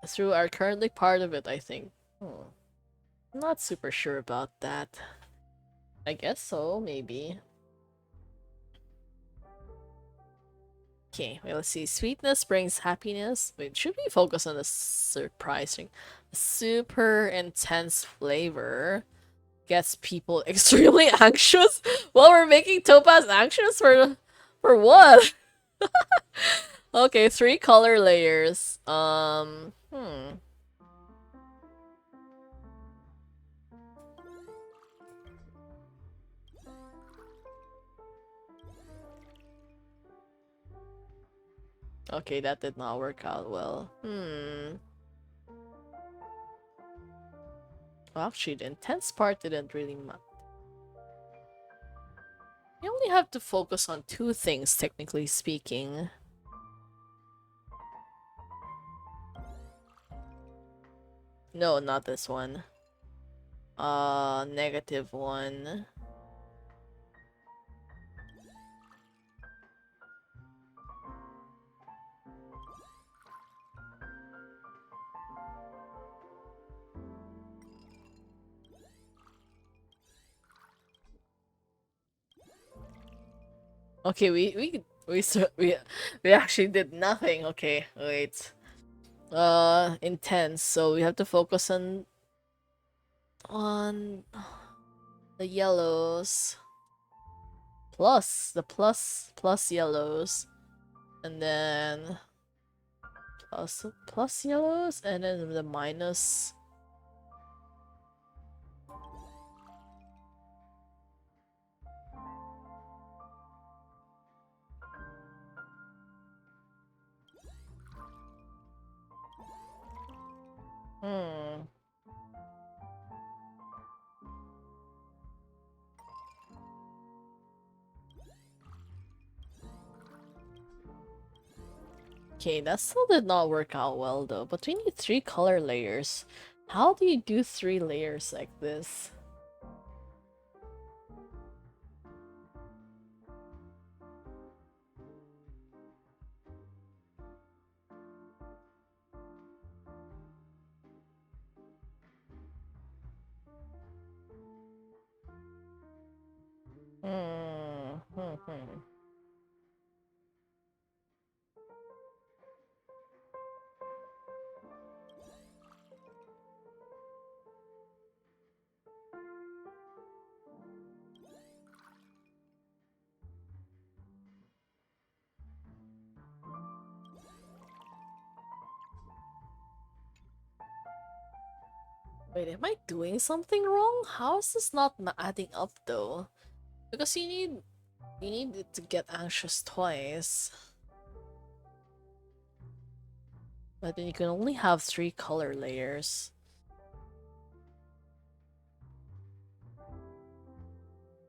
as we are currently part of it, I think. I'm not super sure about that. I guess so, maybe. Okay, well, let's see. Sweetness brings happiness. Wait, should we focus on the surprising? Super intense flavor gets people extremely anxious? Well, we're making Topaz anxious for what? Okay, 3 color layers. Okay, that did not work out well. Well, actually, the intense part didn't really matter. You only have to focus on 2 things, technically speaking. No, not this one. -1. Okay, we actually did nothing. Okay, wait. Intense. So we have to focus on the yellows. Plus yellows. And then plus yellows and then the minus. Hmm. Okay, that still did not work out well though. But we need 3 color layers. How do you do 3 layers like this? Hmm. Wait, am I doing something wrong? How is this not adding up though? Because you need it to get anxious twice. But then you can only have 3 color layers.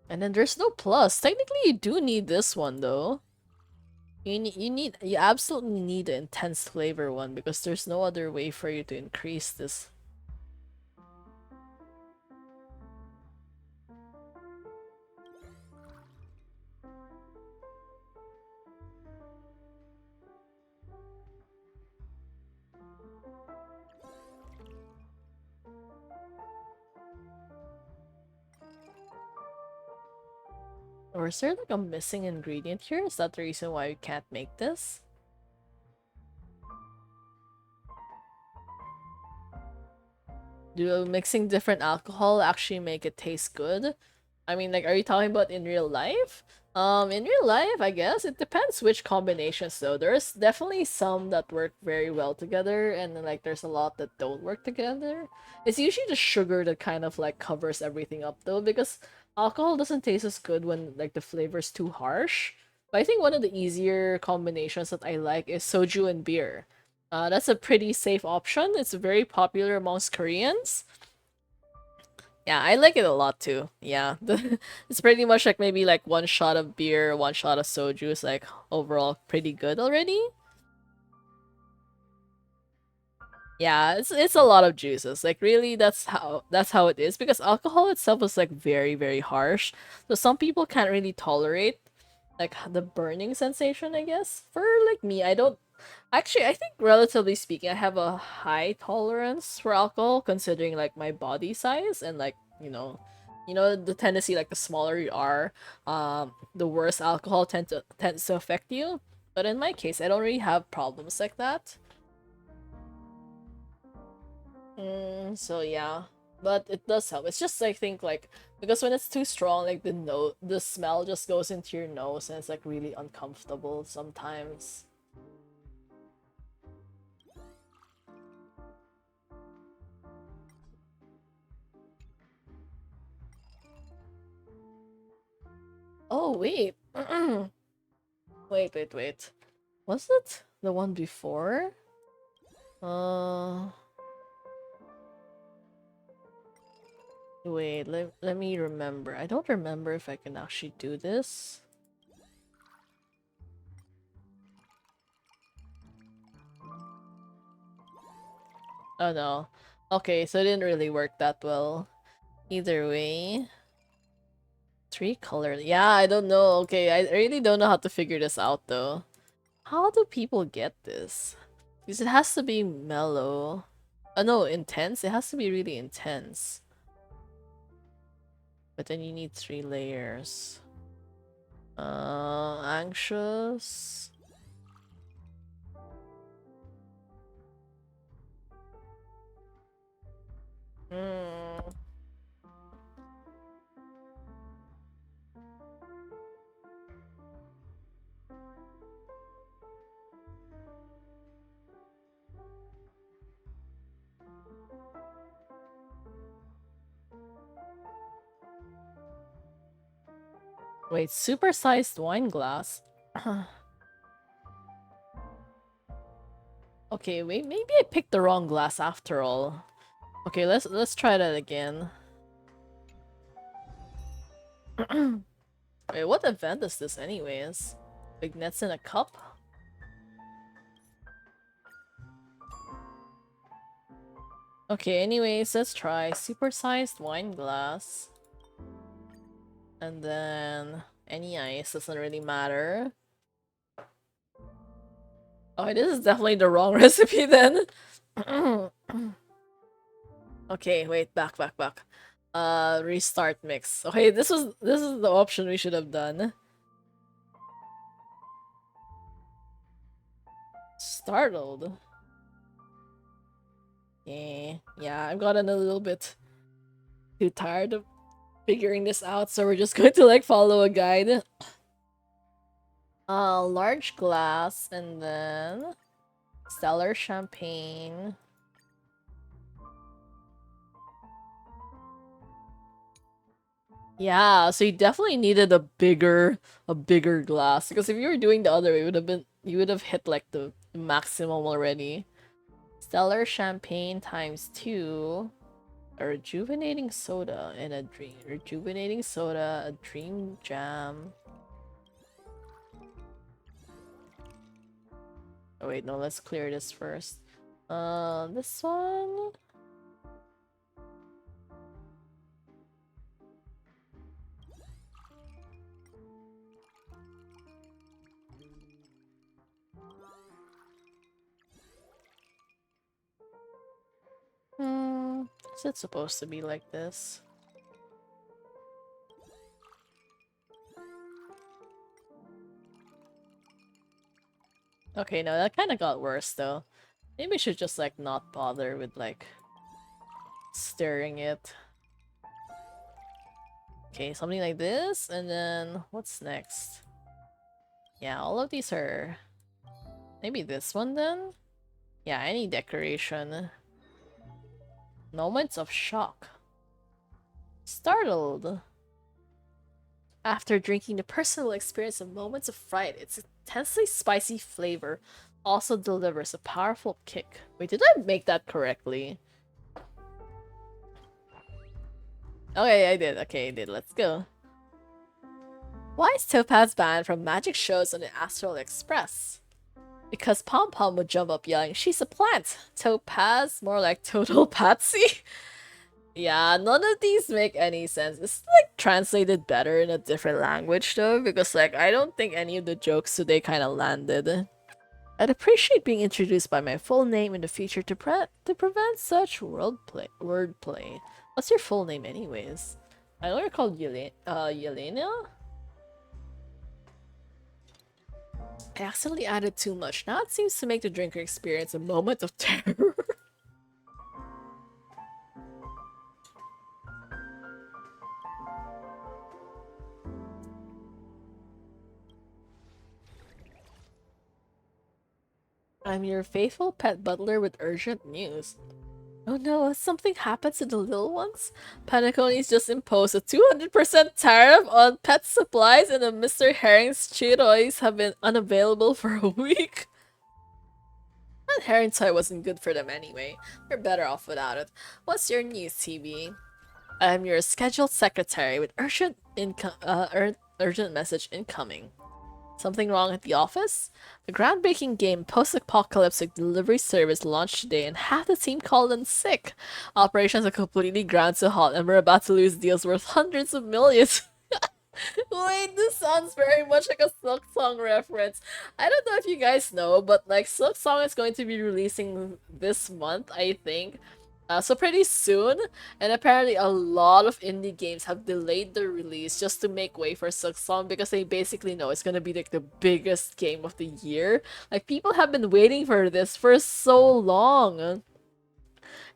And then there's no plus. Technically you do need this one though. You absolutely need the intense flavor one because there's no other way for you to increase this. Or is there like a missing ingredient here? Is that the reason why we can't make this? Do mixing different alcohol actually make it taste good? I mean, like, are you talking about in real life? In real life, I guess it depends which combinations though. There's definitely some that work very well together, and then like there's a lot that don't work together. It's usually the sugar that kind of like covers everything up though, because alcohol doesn't taste as good when like the flavor's too harsh. But I think one of the easier combinations that I like is soju and beer. That's a pretty safe option. It's very popular amongst Koreans. Yeah, I like it a lot too. Yeah, it's pretty much like maybe like one shot of beer, one shot of soju is like overall pretty good already. Yeah, it's a lot of juices. Like really, that's how it is because alcohol itself is like very harsh. So some people can't really tolerate like the burning sensation. I guess for like me, I don't. Actually, I think relatively speaking, I have a high tolerance for alcohol considering like my body size and like, the tendency like the smaller you are, the worse alcohol tends to affect you. But in my case, I don't really have problems like that. So yeah. But it does help. It's just I think like because when it's too strong, like the smell just goes into your nose and it's like really uncomfortable sometimes. Oh wait. Wait. Was it the one before? Uh, Wait, let me remember. I don't remember if I can actually do this. Oh no. Okay, so it didn't really work that well. Either way. Three color. Yeah, I don't know. Okay, I really don't know how to figure this out though. How do people get this? Because it has to be mellow. Oh no, intense? It has to be really intense. But then you need three layers. Anxious. Hmm. Wait, supersized wine glass? Okay, wait, maybe I picked the wrong glass after all. Okay, let's try that again. Wait, what event is this anyways? Big nets in a cup? Okay, anyways, let's try supersized wine glass. And then any ice, doesn't really matter. Oh, this is definitely the wrong recipe then. Okay, wait, back. Restart mix. Okay, this is the option we should have done. Startled. Yeah, I've gotten a little bit too tired of figuring this out, so we're just going to like follow a guide. Large glass and then stellar champagne. Yeah, so you definitely needed a bigger glass because if you were doing the other way, it would have been you would have hit like the maximum already. Stellar champagne times two. A rejuvenating soda and a dream. Rejuvenating soda, a dream jam. Oh wait, no, let's clear this first. This one? Is it supposed to be like this? Okay, no, that kind of got worse though. Maybe we should just like not bother with like stirring it. Okay, something like this, and then what's next? Yeah, all of these are... Maybe this one then? Yeah, any decoration. Moments of shock. Startled. After drinking, the person will experience moments of fright. Its intensely spicy flavor also delivers a powerful kick. Wait, did I make that correctly? Okay, I did. Okay, I did. Let's go. Why is Topaz banned from magic shows on the Astral Express? Because Pom Pom would jump up yelling, "She's a plant!" Topaz? More like total patsy? Yeah, none of these make any sense. It's like translated better in a different language though, because like I don't think any of the jokes today kind of landed. I'd appreciate being introduced by my full name in the future to prevent such wordplay. What's your full name anyways? I know you're called Yelena? I accidentally added too much. Now it seems to make the drinker experience a moment of terror. I'm your faithful pet butler with urgent news. Oh no, something happened to the little ones? Panacone's just imposed a 200% tariff on pet supplies and the Mr. Herring's Cheetos have been unavailable for a week. That herring toy wasn't good for them anyway. They're better off without it. What's your news, TB? I'm your scheduled secretary with urgent message incoming. Something wrong at the office? The groundbreaking game Post-Apocalyptic Delivery Service launched today and half the team called in sick. Operations are completely ground to halt and we're about to lose deals worth hundreds of millions. Wait, this sounds very much like a Silk Song reference. I don't know if you guys know, but like Silk Song is going to be releasing this month, I think. So pretty soon, and apparently a lot of indie games have delayed the release just to make way for Silk Song because they basically know it's gonna be like the biggest game of the year. Like people have been waiting for this for so long.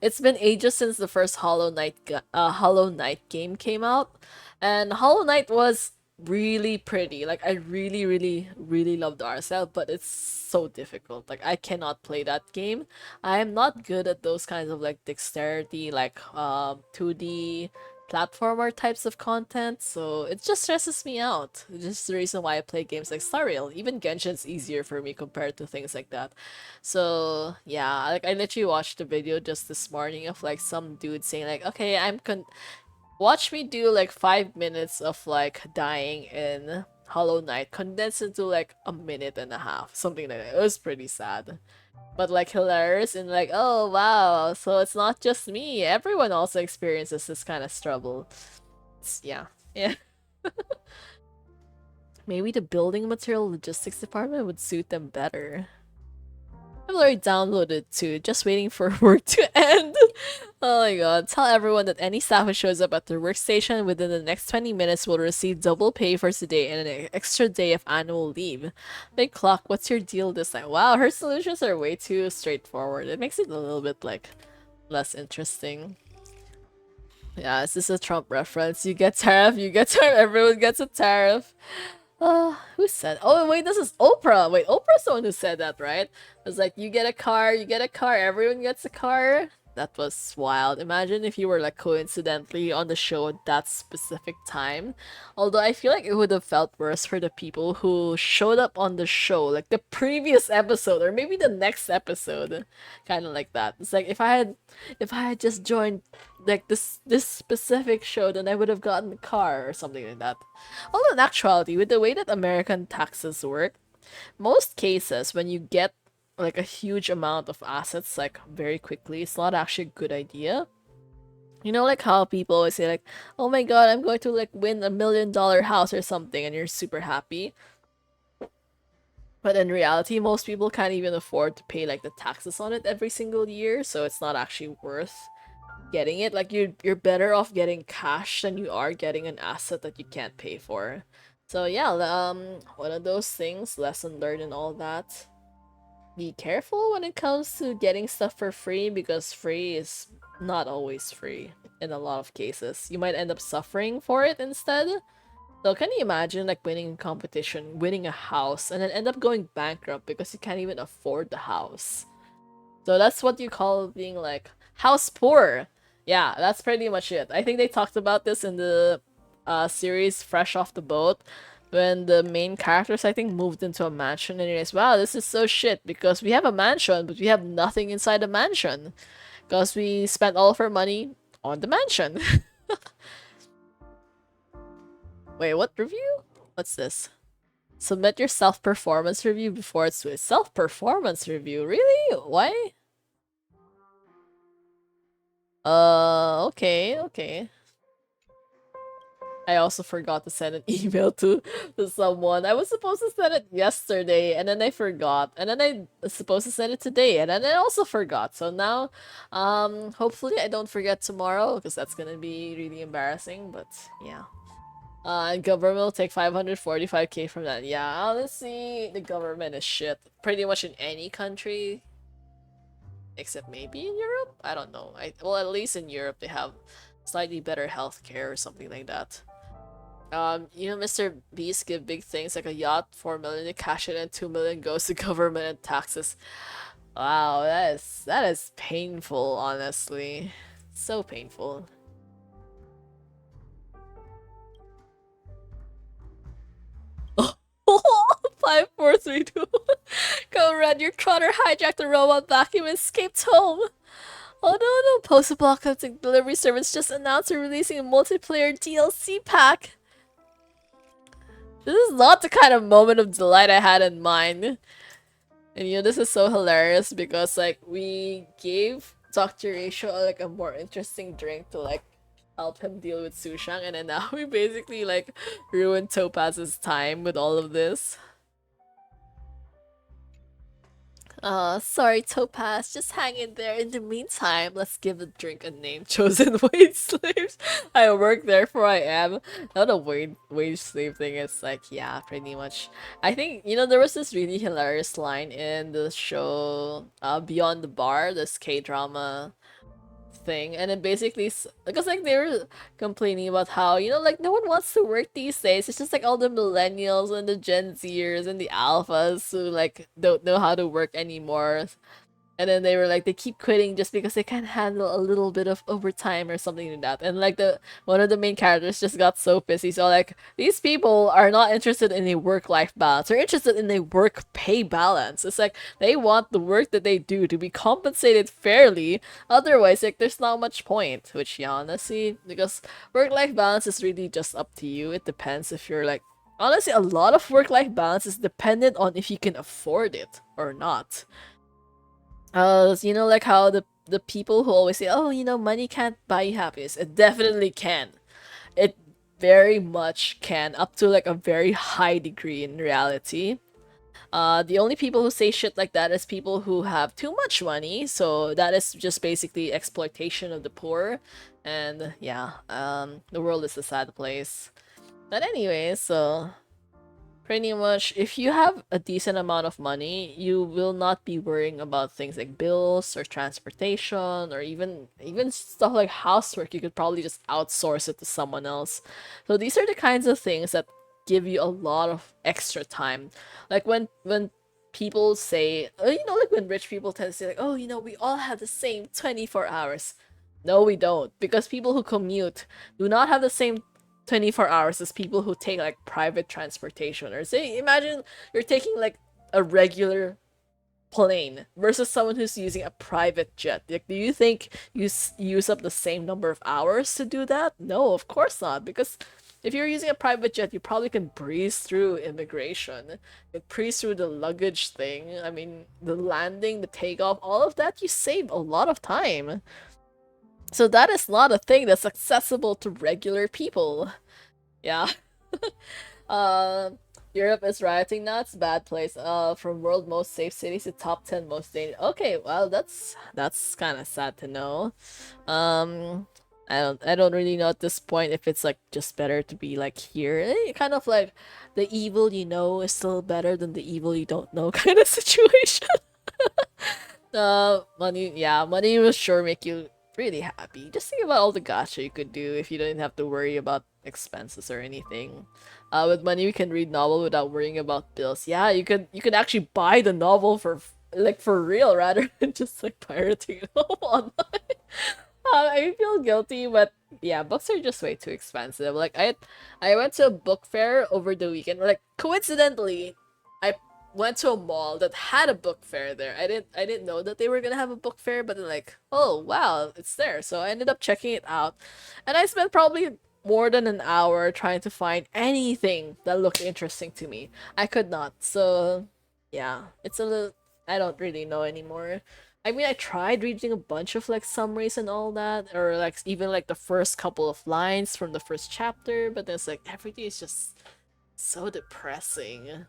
It's been ages since the first Hollow Knight game came out, and Hollow Knight was really pretty. Like I really loved the art style, but it's so difficult. Like I cannot play that game. I am not good at those kinds of like dexterity, like 2D platformer types of content, so it just stresses me out. It's just the reason why I play games like Star Rail. Even Genshin's easier for me compared to things like that. So yeah, like I literally watched a video just this morning of like some dude saying like, okay, watch me do like 5 minutes of like dying in Hollow Knight condensed into like a minute and a half, something like that. It was pretty sad, but like hilarious and like, oh wow, so it's not just me. Everyone also experiences this kind of struggle. Yeah, yeah. Maybe the building material logistics department would suit them better. I've already downloaded too, just waiting for work to end. Oh my god. Tell everyone that any staff who shows up at their workstation within the next 20 minutes will receive double pay for today and an extra day of annual leave. Big Clock, what's your deal this time? Wow, her solutions are way too straightforward. It makes it a little bit like less interesting. Yeah, is this a Trump reference? You get tariff, everyone gets a tariff. Who said? Oh wait, this is Oprah. Wait, Oprah's the one who said that, right? It was like, you get a car, everyone gets a car. That was wild. Imagine if you were like coincidentally on the show at that specific time. Although I feel like it would have felt worse for the people who showed up on the show, like the previous episode or maybe the next episode. Kind of like that. It's like if I had just joined like this specific show, then I would have gotten a car or something like that. Although in actuality, with the way that American taxes work, most cases when you get like a huge amount of assets like very quickly, it's not actually a good idea. You know, like how people always say like, oh my god, I'm going to like win $1 million house or something, and you're super happy. But in reality, most people can't even afford to pay like the taxes on it every single year, so it's not actually worth getting it. Like you're better off getting cash than you are getting an asset that you can't pay for. So yeah, one of those things, lesson learned and all that. be careful when it comes to getting stuff for free because free is not always free in a lot of cases. You might end up suffering for it instead. So can you imagine like winning a competition, winning a house, and then end up going bankrupt because you can't even afford the house? So that's what you call being like house poor. Yeah, that's pretty much it. I think they talked about this in the series Fresh Off the Boat when the main characters I think moved into a mansion and realized, wow, this is so shit because we have a mansion but we have nothing inside the mansion because we spent all of our money on the mansion. Wait, what review? What's this? Submit your self-performance review before it's with self-performance review. Really? Why? Okay, okay. I also forgot to send an email to someone. I was supposed to send it yesterday and then I forgot. And then I was supposed to send it today and then I also forgot. So now, hopefully I don't forget tomorrow because that's gonna be really embarrassing, but yeah. Government will take 545k from that. Yeah, honestly, the government is shit. Pretty much in any country, except maybe in Europe? I don't know. Well, at least in Europe, they have slightly better healthcare or something like that. Mr. Beast give big things like a yacht, 4 million to cash it, and 2 million goes to government and taxes. Wow, that is painful, honestly. So painful. 5432. Go Red, your trotter hijacked the robot vacuum and escaped home. Oh no, post-apocalyptic delivery service just announced they're releasing a multiplayer DLC pack. This is not the kind of moment of delight I had in mind. And this is so hilarious because like we gave Dr. Rachel like a more interesting drink to like help him deal with Sushang, and then now we basically like ruined Topaz's time with all of this. Sorry, Topaz. Just hang in there. In the meantime, let's give the drink a name. Chosen wage slaves. I work, therefore I am. Not a wage slave thing. It's like, yeah, pretty much. I think, there was this really hilarious line in the show Beyond the Bar, this K-drama thing, and it basically because like they were complaining about how like no one wants to work these days. It's just like all the millennials and the Gen Zers and the alphas who like don't know how to work anymore. And then they were like they keep quitting just because they can't handle a little bit of overtime or something like that. And like the one of the main characters just got so pissed. He's all like, these people are not interested in a work-life balance. They're interested in a work-pay balance. It's like they want the work that they do to be compensated fairly. Otherwise, like there's not much point. Which yeah, honestly, because work-life balance is really just up to you. It depends if you're like honestly, a lot of work-life balance is dependent on if you can afford it or not. Like how the people who always say, oh, money can't buy you happiness. It definitely can. It very much can, up to like a very high degree in reality. The only people who say shit like that is people who have too much money, so that is just basically exploitation of the poor. And yeah, the world is a sad place. But anyway, so pretty much, if you have a decent amount of money, you will not be worrying about things like bills or transportation or even stuff like housework. You could probably just outsource it to someone else. So these are the kinds of things that give you a lot of extra time. Like when people say, like when rich people tend to say like, oh, we all have the same 24 hours. No, we don't, because people who commute do not have the same 24 hours as people who take like private transportation. Or say, imagine you're taking like a regular plane versus someone who's using a private jet. Like, do you think you use up the same number of hours to do that? No, of course not, because if you're using a private jet, you probably can breeze through immigration, you breeze through the luggage thing. I mean, the landing, the takeoff, all of that, you save a lot of time. So that is not a thing that's accessible to regular people. Yeah. uh, Europe is rioting now. It's a bad place. From world most safe cities to top 10 most dangerous. Okay, well that's kind of sad to know. Um, I don't really know at this point if it's like just better to be like here. Kind of like the evil you know is still better than the evil you don't know kind of situation. Money, yeah, money will sure make you really happy. Just think about all the gacha you could do if you didn't have to worry about expenses or anything. With money, you can read novel without worrying about bills. Yeah, you could actually buy the novel for like for real rather than just like pirating it online. I feel guilty, but yeah, books are just way too expensive. Like I went to a book fair over the weekend. Like coincidentally, I went to a mall that had a book fair there. I didn't know that they were gonna have a book fair, but then like, oh wow, it's there. So I ended up checking it out, and I spent probably more than an hour trying to find anything that looked interesting to me. I could not. So yeah, it's a little. I don't really know anymore. I mean, I tried reading a bunch of like summaries and all that, or like even like the first couple of lines from the first chapter, but then it's like everything is just so depressing.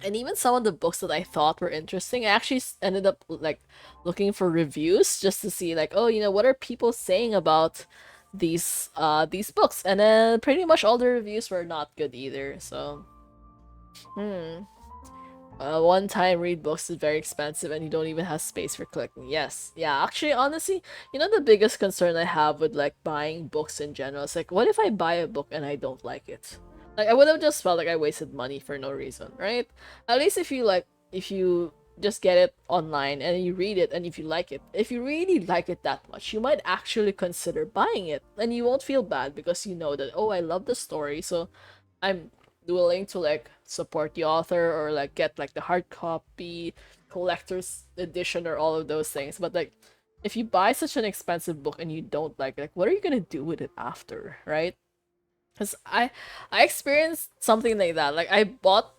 And even some of the books that I thought were interesting, I actually ended up like looking for reviews just to see like, oh, what are people saying about these books? And then pretty much all the reviews were not good either. So, hmm. One time read books is very expensive and you don't even have space for collecting. Yes. Yeah, actually honestly, the biggest concern I have with like buying books in general is like what if I buy a book and I don't like it? Like I would have just felt like I wasted money for no reason, right? At least if you just get it online and you read it and if you like it, if you really like it that much, you might actually consider buying it and you won't feel bad because you know that oh, I love the story, so I'm willing to like support the author or like get like the hard copy, collector's edition, or all of those things. But like, if you buy such an expensive book and you don't like, what are you gonna do with it after, right? Because I experienced something like that. Like I bought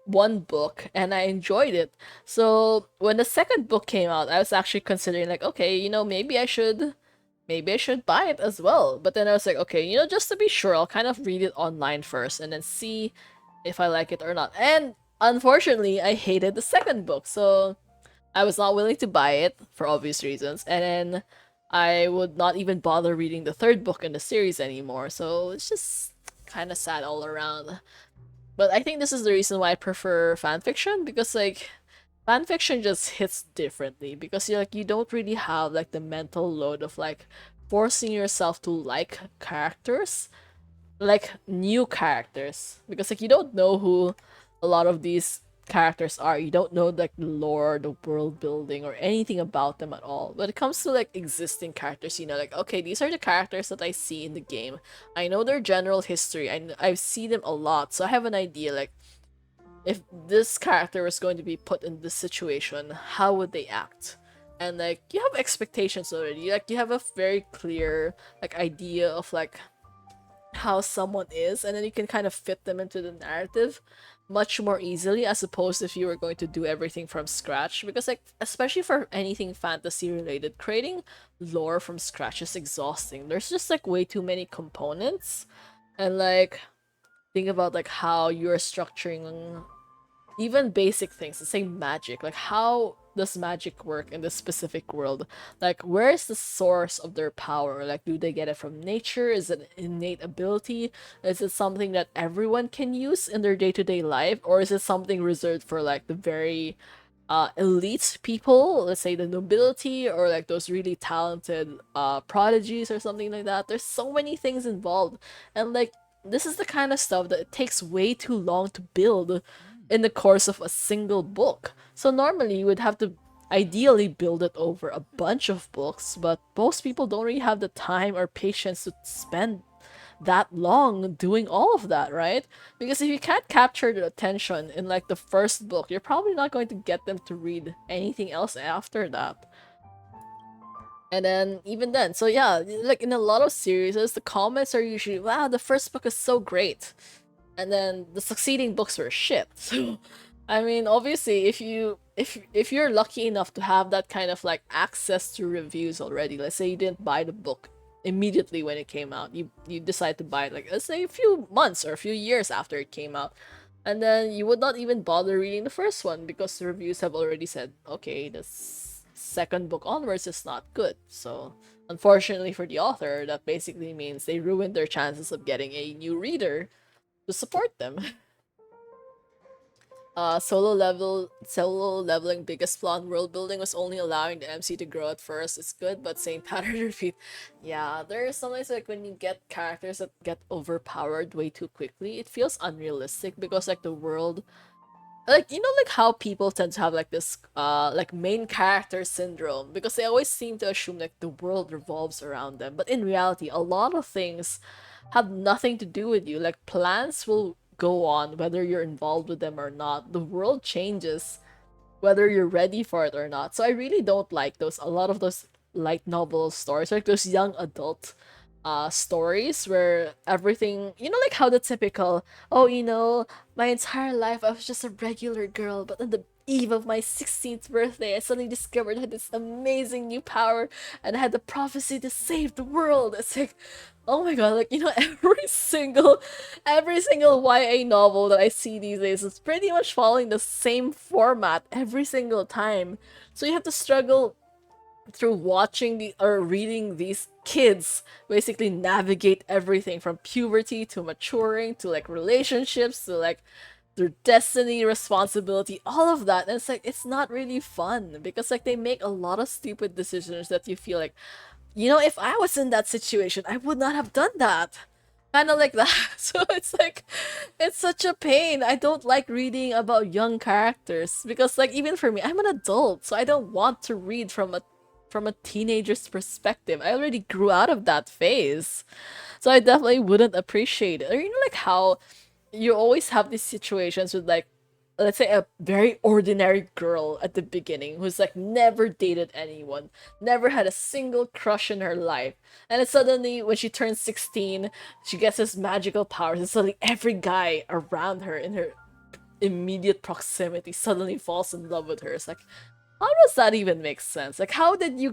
one book and I enjoyed it. So when the second book came out, I was actually considering like, okay, maybe I should buy it as well. But then I was like, okay, just to be sure, I'll kind of read it online first and then see if I like it or not. And unfortunately, I hated the second book, so I was not willing to buy it for obvious reasons. And then I would not even bother reading the third book in the series anymore. So it's just kind of sad all around. But I think this is the reason why I prefer fanfiction because like fanfiction just hits differently because you don't really have like the mental load of like forcing yourself to like characters, like new characters, because like you don't know who a lot of these characters are. You don't know like the lore, the world building, or anything about them at all. When it comes to like existing characters, like okay, these are the characters that I see in the game. I know their general history. I've seen them a lot, so I have an idea like if this character was going to be put in this situation, how would they act? And like you have expectations already. Like you have a very clear like idea of like how someone is, and then you can kind of fit them into the narrative much more easily as opposed if you were going to do everything from scratch, because like especially for anything fantasy related, creating lore from scratch is exhausting. There's just like way too many components, and like think about like how you're structuring even basic things, the same magic. Like, how does magic work in this specific world? Like, where is the source of their power? Like, do they get it from nature? Is it an innate ability? Is it something that everyone can use in their day-to-day life? Or is it something reserved for, like, the very elite people, let's say the nobility, or like those really talented prodigies or something like that? There's so many things involved, and like this is the kind of stuff that it takes way too long to build in the course of a single book. So normally you would have to ideally build it over a bunch of books, but most people don't really have the time or patience to spend that long doing all of that, right? Because if you can't capture their attention in like the first book, you're probably not going to get them to read anything else after that. And then even then, so yeah, like in a lot of series, the comments are usually, wow, the first book is so great, and then the succeeding books were shit. So, I mean, obviously, if you're lucky enough to have that kind of like access to reviews already, let's say you didn't buy the book immediately when it came out, you decide to buy it like let's say a few months or a few years after it came out, and then you would not even bother reading the first one because the reviews have already said, okay, the second book onwards is not good. So, unfortunately for the author, that basically means they ruined their chances of getting a new reader to support them. Solo leveling biggest flaw in world building was only allowing the MC to grow at first. It's good, but same pattern repeat. Yeah, there are sometimes like when you get characters that get overpowered way too quickly, it feels unrealistic because like the world, like you know, like how people tend to have like this like main character syndrome because they always seem to assume like the world revolves around them, but in reality a lot of things have nothing to do with you. Like plans will go on whether you're involved with them or not. The world changes whether you're ready for it or not. So I really don't like those, a lot of those light novel stories, like those young adult stories where everything, you know, like how the typical, oh, you know, my entire life I was just a regular girl, but on the eve of my 16th birthday I suddenly discovered I had this amazing new power and I had the prophecy to save the world. It's like, oh my god, like you know, every single YA novel that I see these days is pretty much following the same format every single time. So you have to struggle through watching the or reading these kids basically navigate everything from puberty to maturing to like relationships to like their destiny, responsibility, all of that. And it's like it's not really fun because like they make a lot of stupid decisions that you feel like, you know, if I was in that situation, I would not have done that. Kind of like that. So it's like, it's such a pain. I don't like reading about young characters because, like, even for me, I'm an adult, so I don't want to read from a teenager's perspective. I already grew out of that phase, so I definitely wouldn't appreciate it. Or you know, like how you always have these situations with like, let's say a very ordinary girl at the beginning who's like never dated anyone, never had a single crush in her life, and then suddenly when she turns 16 she gets this magical powers and suddenly every guy around her in her immediate proximity suddenly falls in love with her. It's like, how does that even make sense? Like, how did you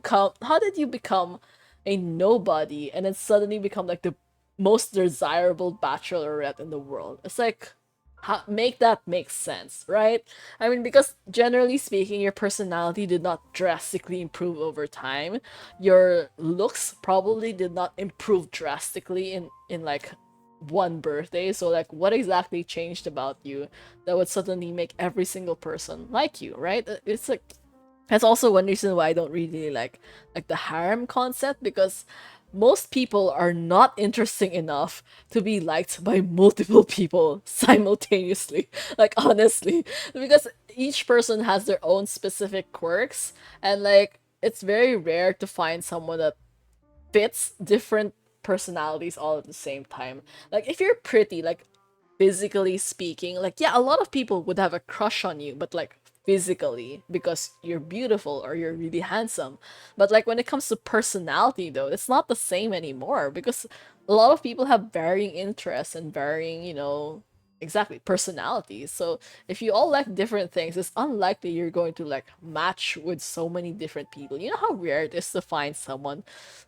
become a nobody and then suddenly become like the most desirable bachelorette in the world? It's like, make that make sense, right? I mean, because generally speaking, your personality did not drastically improve over time. Your looks probably did not improve drastically in like one birthday. So like, what exactly changed about you that would suddenly make every single person like you, right? It's like, that's also one reason why I don't really like the harem concept, because most people are not interesting enough to be liked by multiple people simultaneously. Like honestly, because each person has their own specific quirks, and like it's very rare to find someone that fits different personalities all at the same time. Like if you're pretty, like physically speaking, like yeah, a lot of people would have a crush on you, but like physically because you're beautiful or you're really handsome. But like when it comes to personality though, it's not the same anymore because a lot of people have varying interests and varying, you know, exactly personalities. So if you all like different things, it's unlikely you're going to like match with so many different people. You know how rare it is to find someone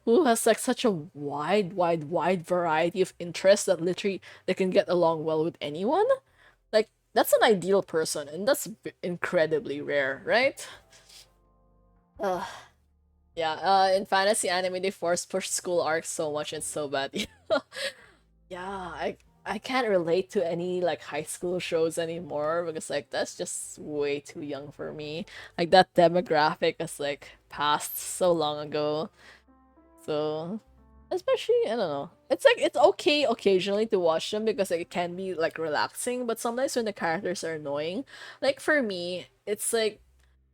who has like such a wide variety of interests that literally they can get along well with anyone. Like that's an ideal person, and that's incredibly rare, right? uh, yeah, in fantasy anime they force push school arcs so much, it's so bad. Yeah, I can't relate to any like high school shows anymore because like that's just way too young for me. Like that demographic is like passed so long ago. So, especially, I don't know. It's like it's okay occasionally to watch them because like, it can be like relaxing, but sometimes when the characters are annoying, like for me, it's like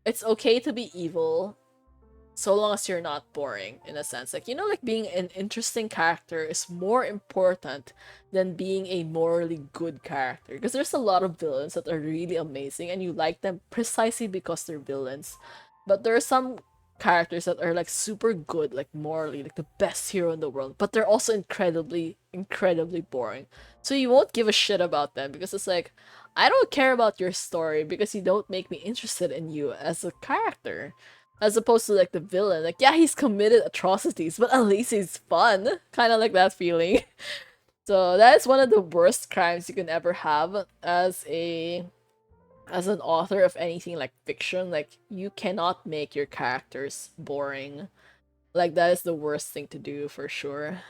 it's okay to be evil so long as you're not boring in a sense. Like, you know, like being an interesting character is more important than being a morally good character. Because there's a lot of villains that are really amazing and you like them precisely because they're villains. But there are some characters that are like super good, like morally, like the best hero in the world, but they're also incredibly boring. So you won't give a shit about them because it's like, I don't care about your story because you don't make me interested in you as a character. As opposed to like the villain, like yeah, he's committed atrocities, but at least he's fun. Kind of like that feeling. So that is one of the worst crimes you can ever have as an author of anything like fiction. Like you cannot make your characters boring. Like that is the worst thing to do for sure.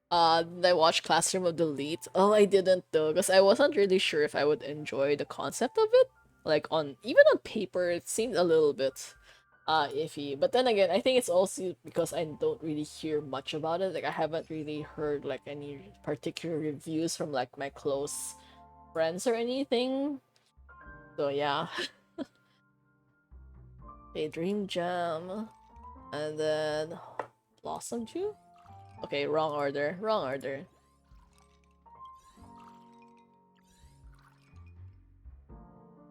Did I watch Classroom of the Elite? Oh, I didn't though, because I wasn't really sure if I would enjoy the concept of it. Like on even on paper, it seemed a little bit iffy. But then again, I think it's also because I don't really hear much about it. Like I haven't really heard like any particular reviews from like my close friends or anything. So yeah. Okay, Dream Jam. And then Blossom Dew? Okay, wrong order. Wrong order.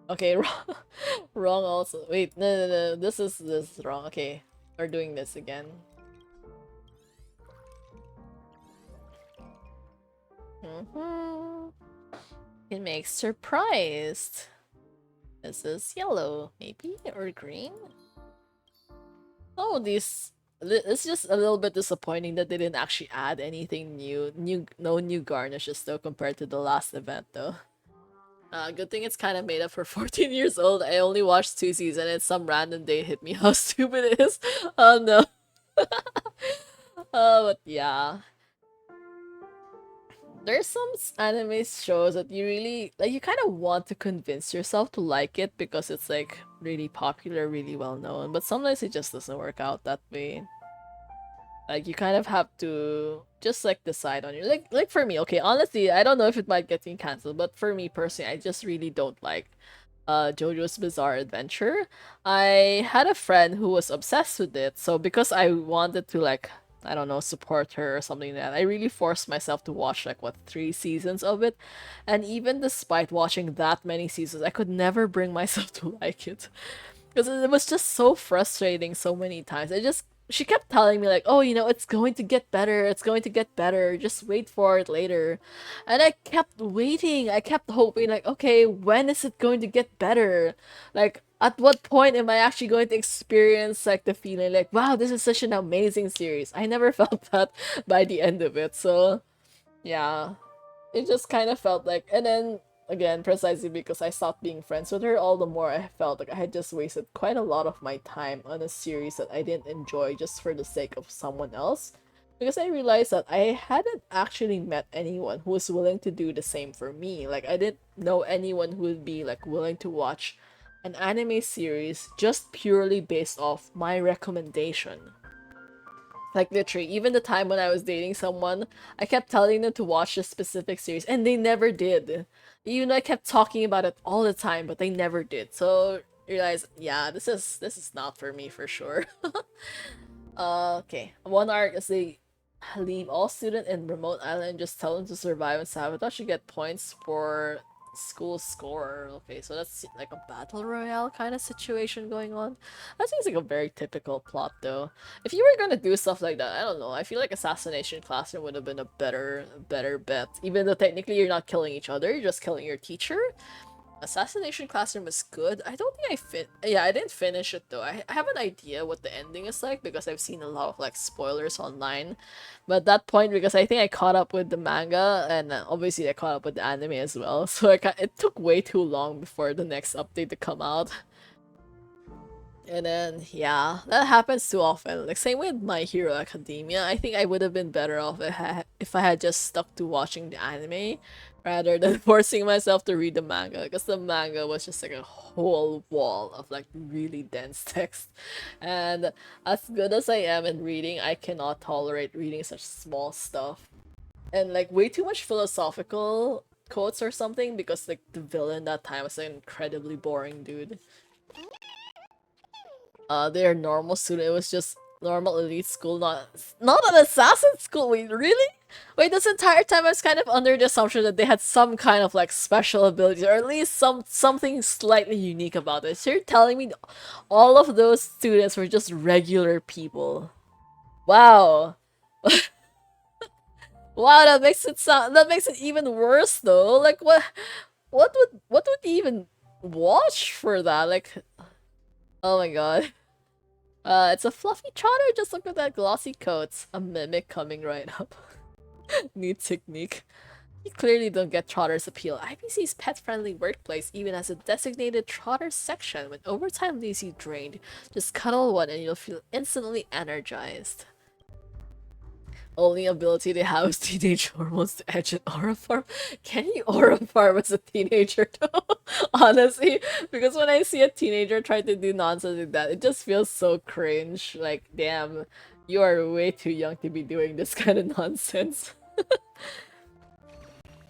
Okay, wrong, wrong also. Wait, no. This is wrong. Okay, we're doing this again. It makes surprised. This is yellow, maybe, or green. Oh, these. It's just a little bit disappointing that they didn't actually add anything new. No new garnishes though compared to the last event though. Good thing it's kind of made up for 14 years old. I only watched 2 seasons and some random day hit me how stupid it is. Oh no. But yeah. There's some anime shows that you really like you kind of want to convince yourself to like it because it's like really popular, really well known, but sometimes it just doesn't work out that way. Like you kind of have to just like decide on your like for me, okay, honestly, I don't know if it might get me canceled, but for me personally, I just really don't like JoJo's Bizarre Adventure. I had a friend who was obsessed with it, so because I wanted to like I don't know support her or something like that, I really forced myself to watch like what 3 seasons of it, and even despite watching that many seasons, I could never bring myself to like it. Because it was just so frustrating so many times. She kept telling me like, "Oh, it's going to get better. It's going to get better. Just wait for it later." And I kept waiting. I kept hoping like, "Okay, when is it going to get better? Like at what point am I actually going to experience like the feeling like, wow, this is such an amazing series." I never felt that by the end of it. So, yeah. It just kind of felt like, and then again, precisely because I stopped being friends with her, all the more I felt like I had just wasted quite a lot of my time on a series that I didn't enjoy just for the sake of someone else. Because I realized that I hadn't actually met anyone who was willing to do the same for me. Like, I didn't know anyone who would be like willing to watch an anime series just purely based off my recommendation. Like literally, even the time when I was dating someone, I kept telling them to watch this specific series, and they never did. Even though I kept talking about it all the time, but they never did. So realize, yeah, this is not for me for sure. Okay. One arc is they leave all student in remote island and just tell them to survive and sabotage to get points for school score. Okay, so that's like a battle royale kind of situation going on. That seems like a very typical plot though. If you were gonna do stuff like that, I don't know. I feel like Assassination Classroom would have been a better bet. Even though technically you're not killing each other, you're just killing your teacher. Assassination Classroom is good. I don't think yeah, I didn't finish it though. I have an idea what the ending is like because I've seen a lot of like spoilers online. But at that point, because I think I caught up with the manga and obviously I caught up with the anime as well. So it took way too long before the next update to come out. And then, yeah, that happens too often. Like, same with My Hero Academia. I think I would have been better off if I had just stuck to watching the anime rather than forcing myself to read the manga. Because the manga was just like a whole wall of like really dense text. And as good as I am in reading, I cannot tolerate reading such small stuff. And like way too much philosophical quotes or something because like the villain that time was an incredibly boring dude. Their normal student. It was just normal elite school, not an assassin school. Wait, really? Wait, this entire time I was kind of under the assumption that they had some kind of like special abilities, or at least something slightly unique about it. So you're telling me all of those students were just regular people? Wow. Wow, that makes it even worse though. Like what would you even watch for that? Like, oh my god. It's a fluffy trotter. Just look at that glossy coat. A mimic coming right up. Neat technique. You clearly don't get Trotter's appeal. IBC's pet-friendly workplace even has a designated Trotter section. When overtime leaves you drained, just cuddle one and you'll feel instantly energized. only ability they have is teenage hormones to edge an aura farm. Can you aura farm as a teenager though? Honestly, because when I see a teenager try to do nonsense like that, it just feels so cringe. Like, damn, you are way too young to be doing this kind of nonsense.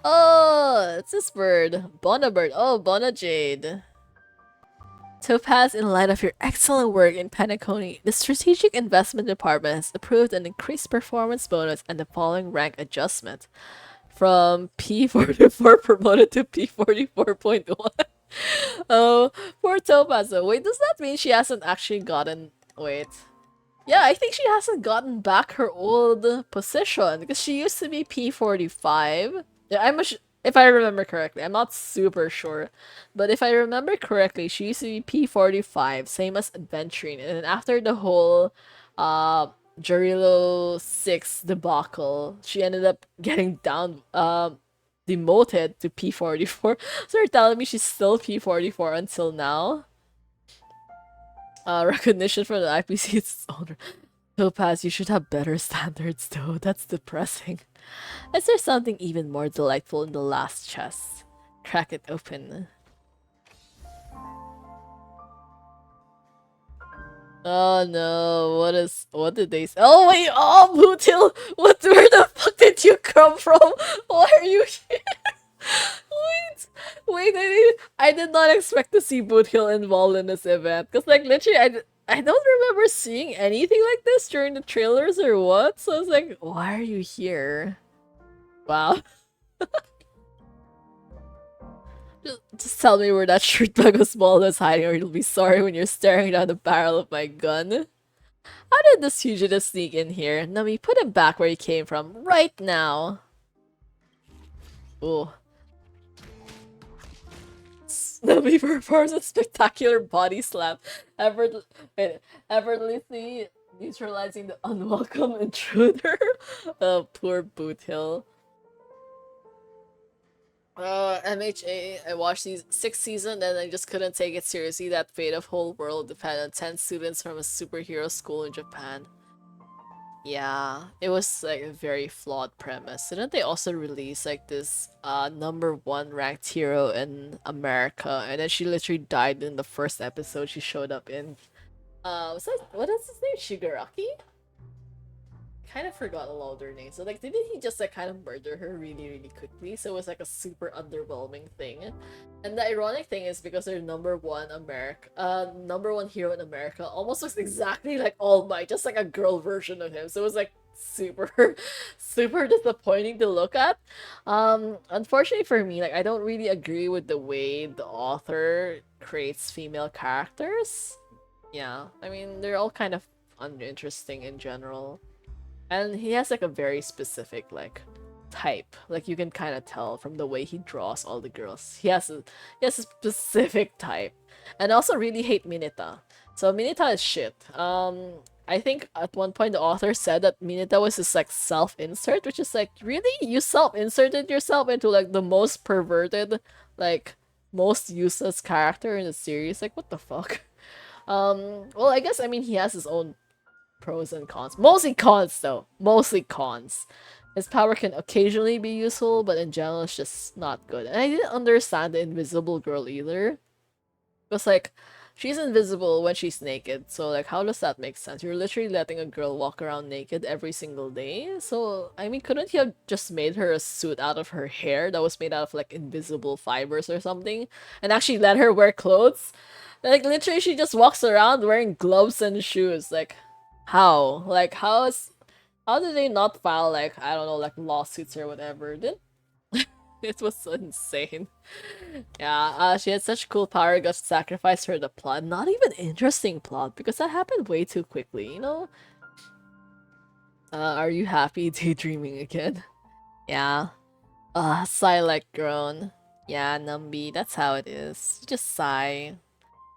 Oh, it's this bird. Bona bird. Oh, Bona Jade. Topaz, in light of your excellent work in Penacony, the Strategic Investment Department has approved an increased performance bonus and the following rank adjustment. From P44 promoted to P44.1. Oh, poor Topaz. Wait, does that mean she hasn't actually gotten... Wait. Yeah, I think she hasn't gotten back her old position because she used to be P45. Yeah, if I remember correctly. I'm not super sure. But if I remember correctly, she used to be P45, same as Adventuring. And then after the whole Jarilo 6 debacle, she ended up getting demoted to P44. So you're telling me she's still P44 until now? Recognition from the IPC is owner. Topaz, you should have better standards though. That's depressing. Is there something even more delightful in the last chest? Crack it open. Oh no, what did they say? Oh wait, oh Bootil! Where the fuck did you come from? Why are you here? Wait, I did not expect to see Boothill involved in this event. Because, like, literally, I don't remember seeing anything like this during the trailers or what. So I was like, why are you here? Wow. just tell me where that shirt bag of small is hiding or you'll be sorry when you're staring down the barrel of my gun. How did this fugitive sneak in here? Nami, put him back where he came from, right now. Ooh. Nami performs a spectacular body slam, effortlessly neutralizing the unwelcome intruder. Oh, poor Boothill. MHA, I watched these 6th season and I just couldn't take it seriously. That fate of whole world depended on 10 students from a superhero school in Japan. Yeah, it was like a very flawed premise. Didn't they also release like this #1 ranked hero in America, and then she literally died in the first episode she showed up in? What is his name? Shigaraki? Kind of forgot a lot of their names. So like, didn't he just like kind of murder her really quickly? So it was like a super underwhelming thing. And the ironic thing is because their #1 hero in America almost looks exactly like All Might, just like a girl version of him. So it was like super super disappointing to look at. Unfortunately for me, like I don't really agree with the way the author creates female characters. Yeah, I mean they're all kind of uninteresting in general. And he has like a very specific like type. Like you can kind of tell from the way he draws all the girls. He has a specific type. And I also really hate Mineta. So Mineta is shit. I think at one point the author said that Mineta was just like self-insert, which is like, really? You self-inserted yourself into like the most perverted, like most useless character in the series? Like what the fuck? Well I guess I mean he has his own pros and cons. Mostly cons though. Mostly cons. His power can occasionally be useful, but in general it's just not good. And I didn't understand the invisible girl either. Because like, she's invisible when she's naked. So like, how does that make sense? You're literally letting a girl walk around naked every single day. So, I mean, couldn't you have just made her a suit out of her hair that was made out of like invisible fibers or something? And actually let her wear clothes? Like, literally she just walks around wearing gloves and shoes. Like, how? Like, how did they not file like, I don't know, like lawsuits or whatever? It was so insane. Yeah, she had such cool power, got sacrificed for the plot. Not even interesting plot, because that happened way too quickly, you know? Are you happy daydreaming again? Yeah. Sigh like groan. Yeah, Numby, that's how it is. Just sigh.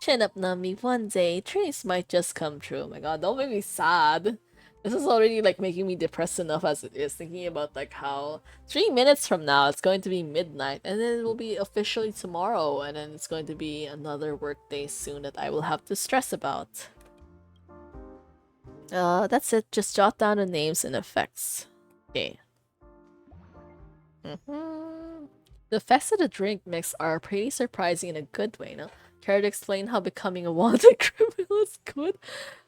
Chin up, Numby. One day, dreams might just come true. Oh my god, don't make me sad. This is already like making me depressed enough as it is, thinking about like how 3 minutes from now it's going to be midnight and then it will be officially tomorrow and then it's going to be another work day soon that I will have to stress about. That's it. Just jot down the names and effects. Okay. The effects of the drink mix are pretty surprising in a good way, no? Care to explain how becoming a wanted criminal is good?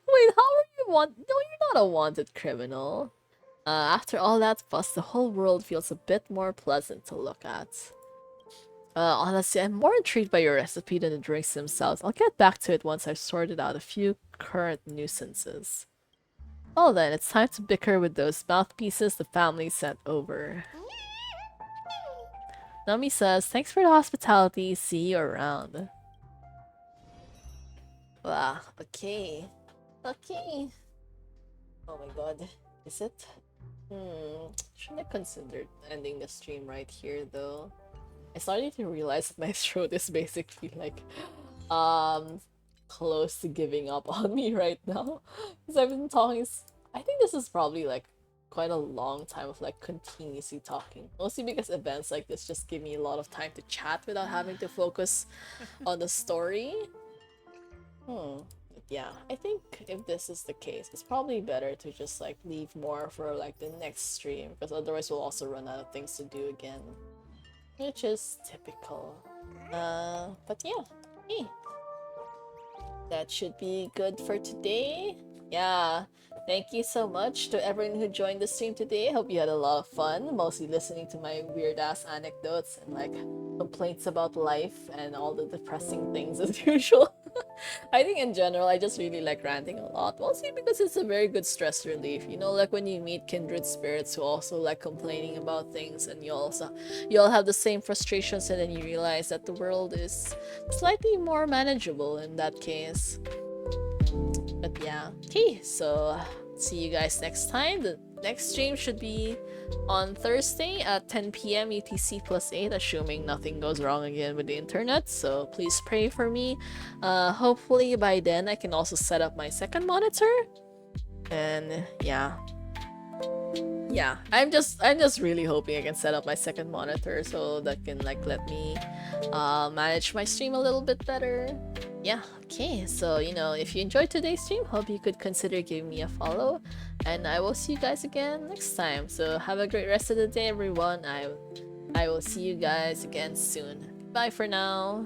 Wait, how are you want? No, you're not a wanted criminal. After all that fuss, the whole world feels a bit more pleasant to look at. Honestly, I'm more intrigued by your recipe than the drinks themselves. I'll get back to it once I've sorted out a few current nuisances. Well then, it's time to bicker with those mouthpieces the family sent over. Nami says, thanks for the hospitality, see you around. Wow, okay. Okay. Oh my god. Is it? Shouldn't have considered ending the stream right here though. I started to realize that my throat is basically like, close to giving up on me right now. Because I've been talking, I think this is probably like quite a long time of like continuously talking. Mostly because events like this just give me a lot of time to chat without having to focus on the story. Yeah, I think if this is the case, it's probably better to just like leave more for like the next stream, because otherwise we'll also run out of things to do again. Which is typical. But yeah, hey, that should be good for today. Yeah, thank you so much to everyone who joined the stream today. Hope you had a lot of fun, mostly listening to my weird ass anecdotes and like complaints about life and all the depressing things as usual. I think in general, I just really like ranting a lot, mostly because it's a very good stress relief. You know, like when you meet kindred spirits who also like complaining about things, and you all have the same frustrations, and then you realize that the world is slightly more manageable in that case. But yeah, okay, so see you guys next time. The next stream should be on Thursday at 10 p.m. UTC +8, assuming nothing goes wrong again with the internet. So please pray for me. Hopefully by then I can also set up my second monitor. And yeah. Yeah, I'm just really hoping I can set up my second monitor so that can like let me manage my stream a little bit better. Yeah, okay, so you know, if you enjoyed today's stream, hope you could consider giving me a follow, and I will see you guys again next time. So have a great rest of the day, everyone. I will see you guys again soon. Bye for now.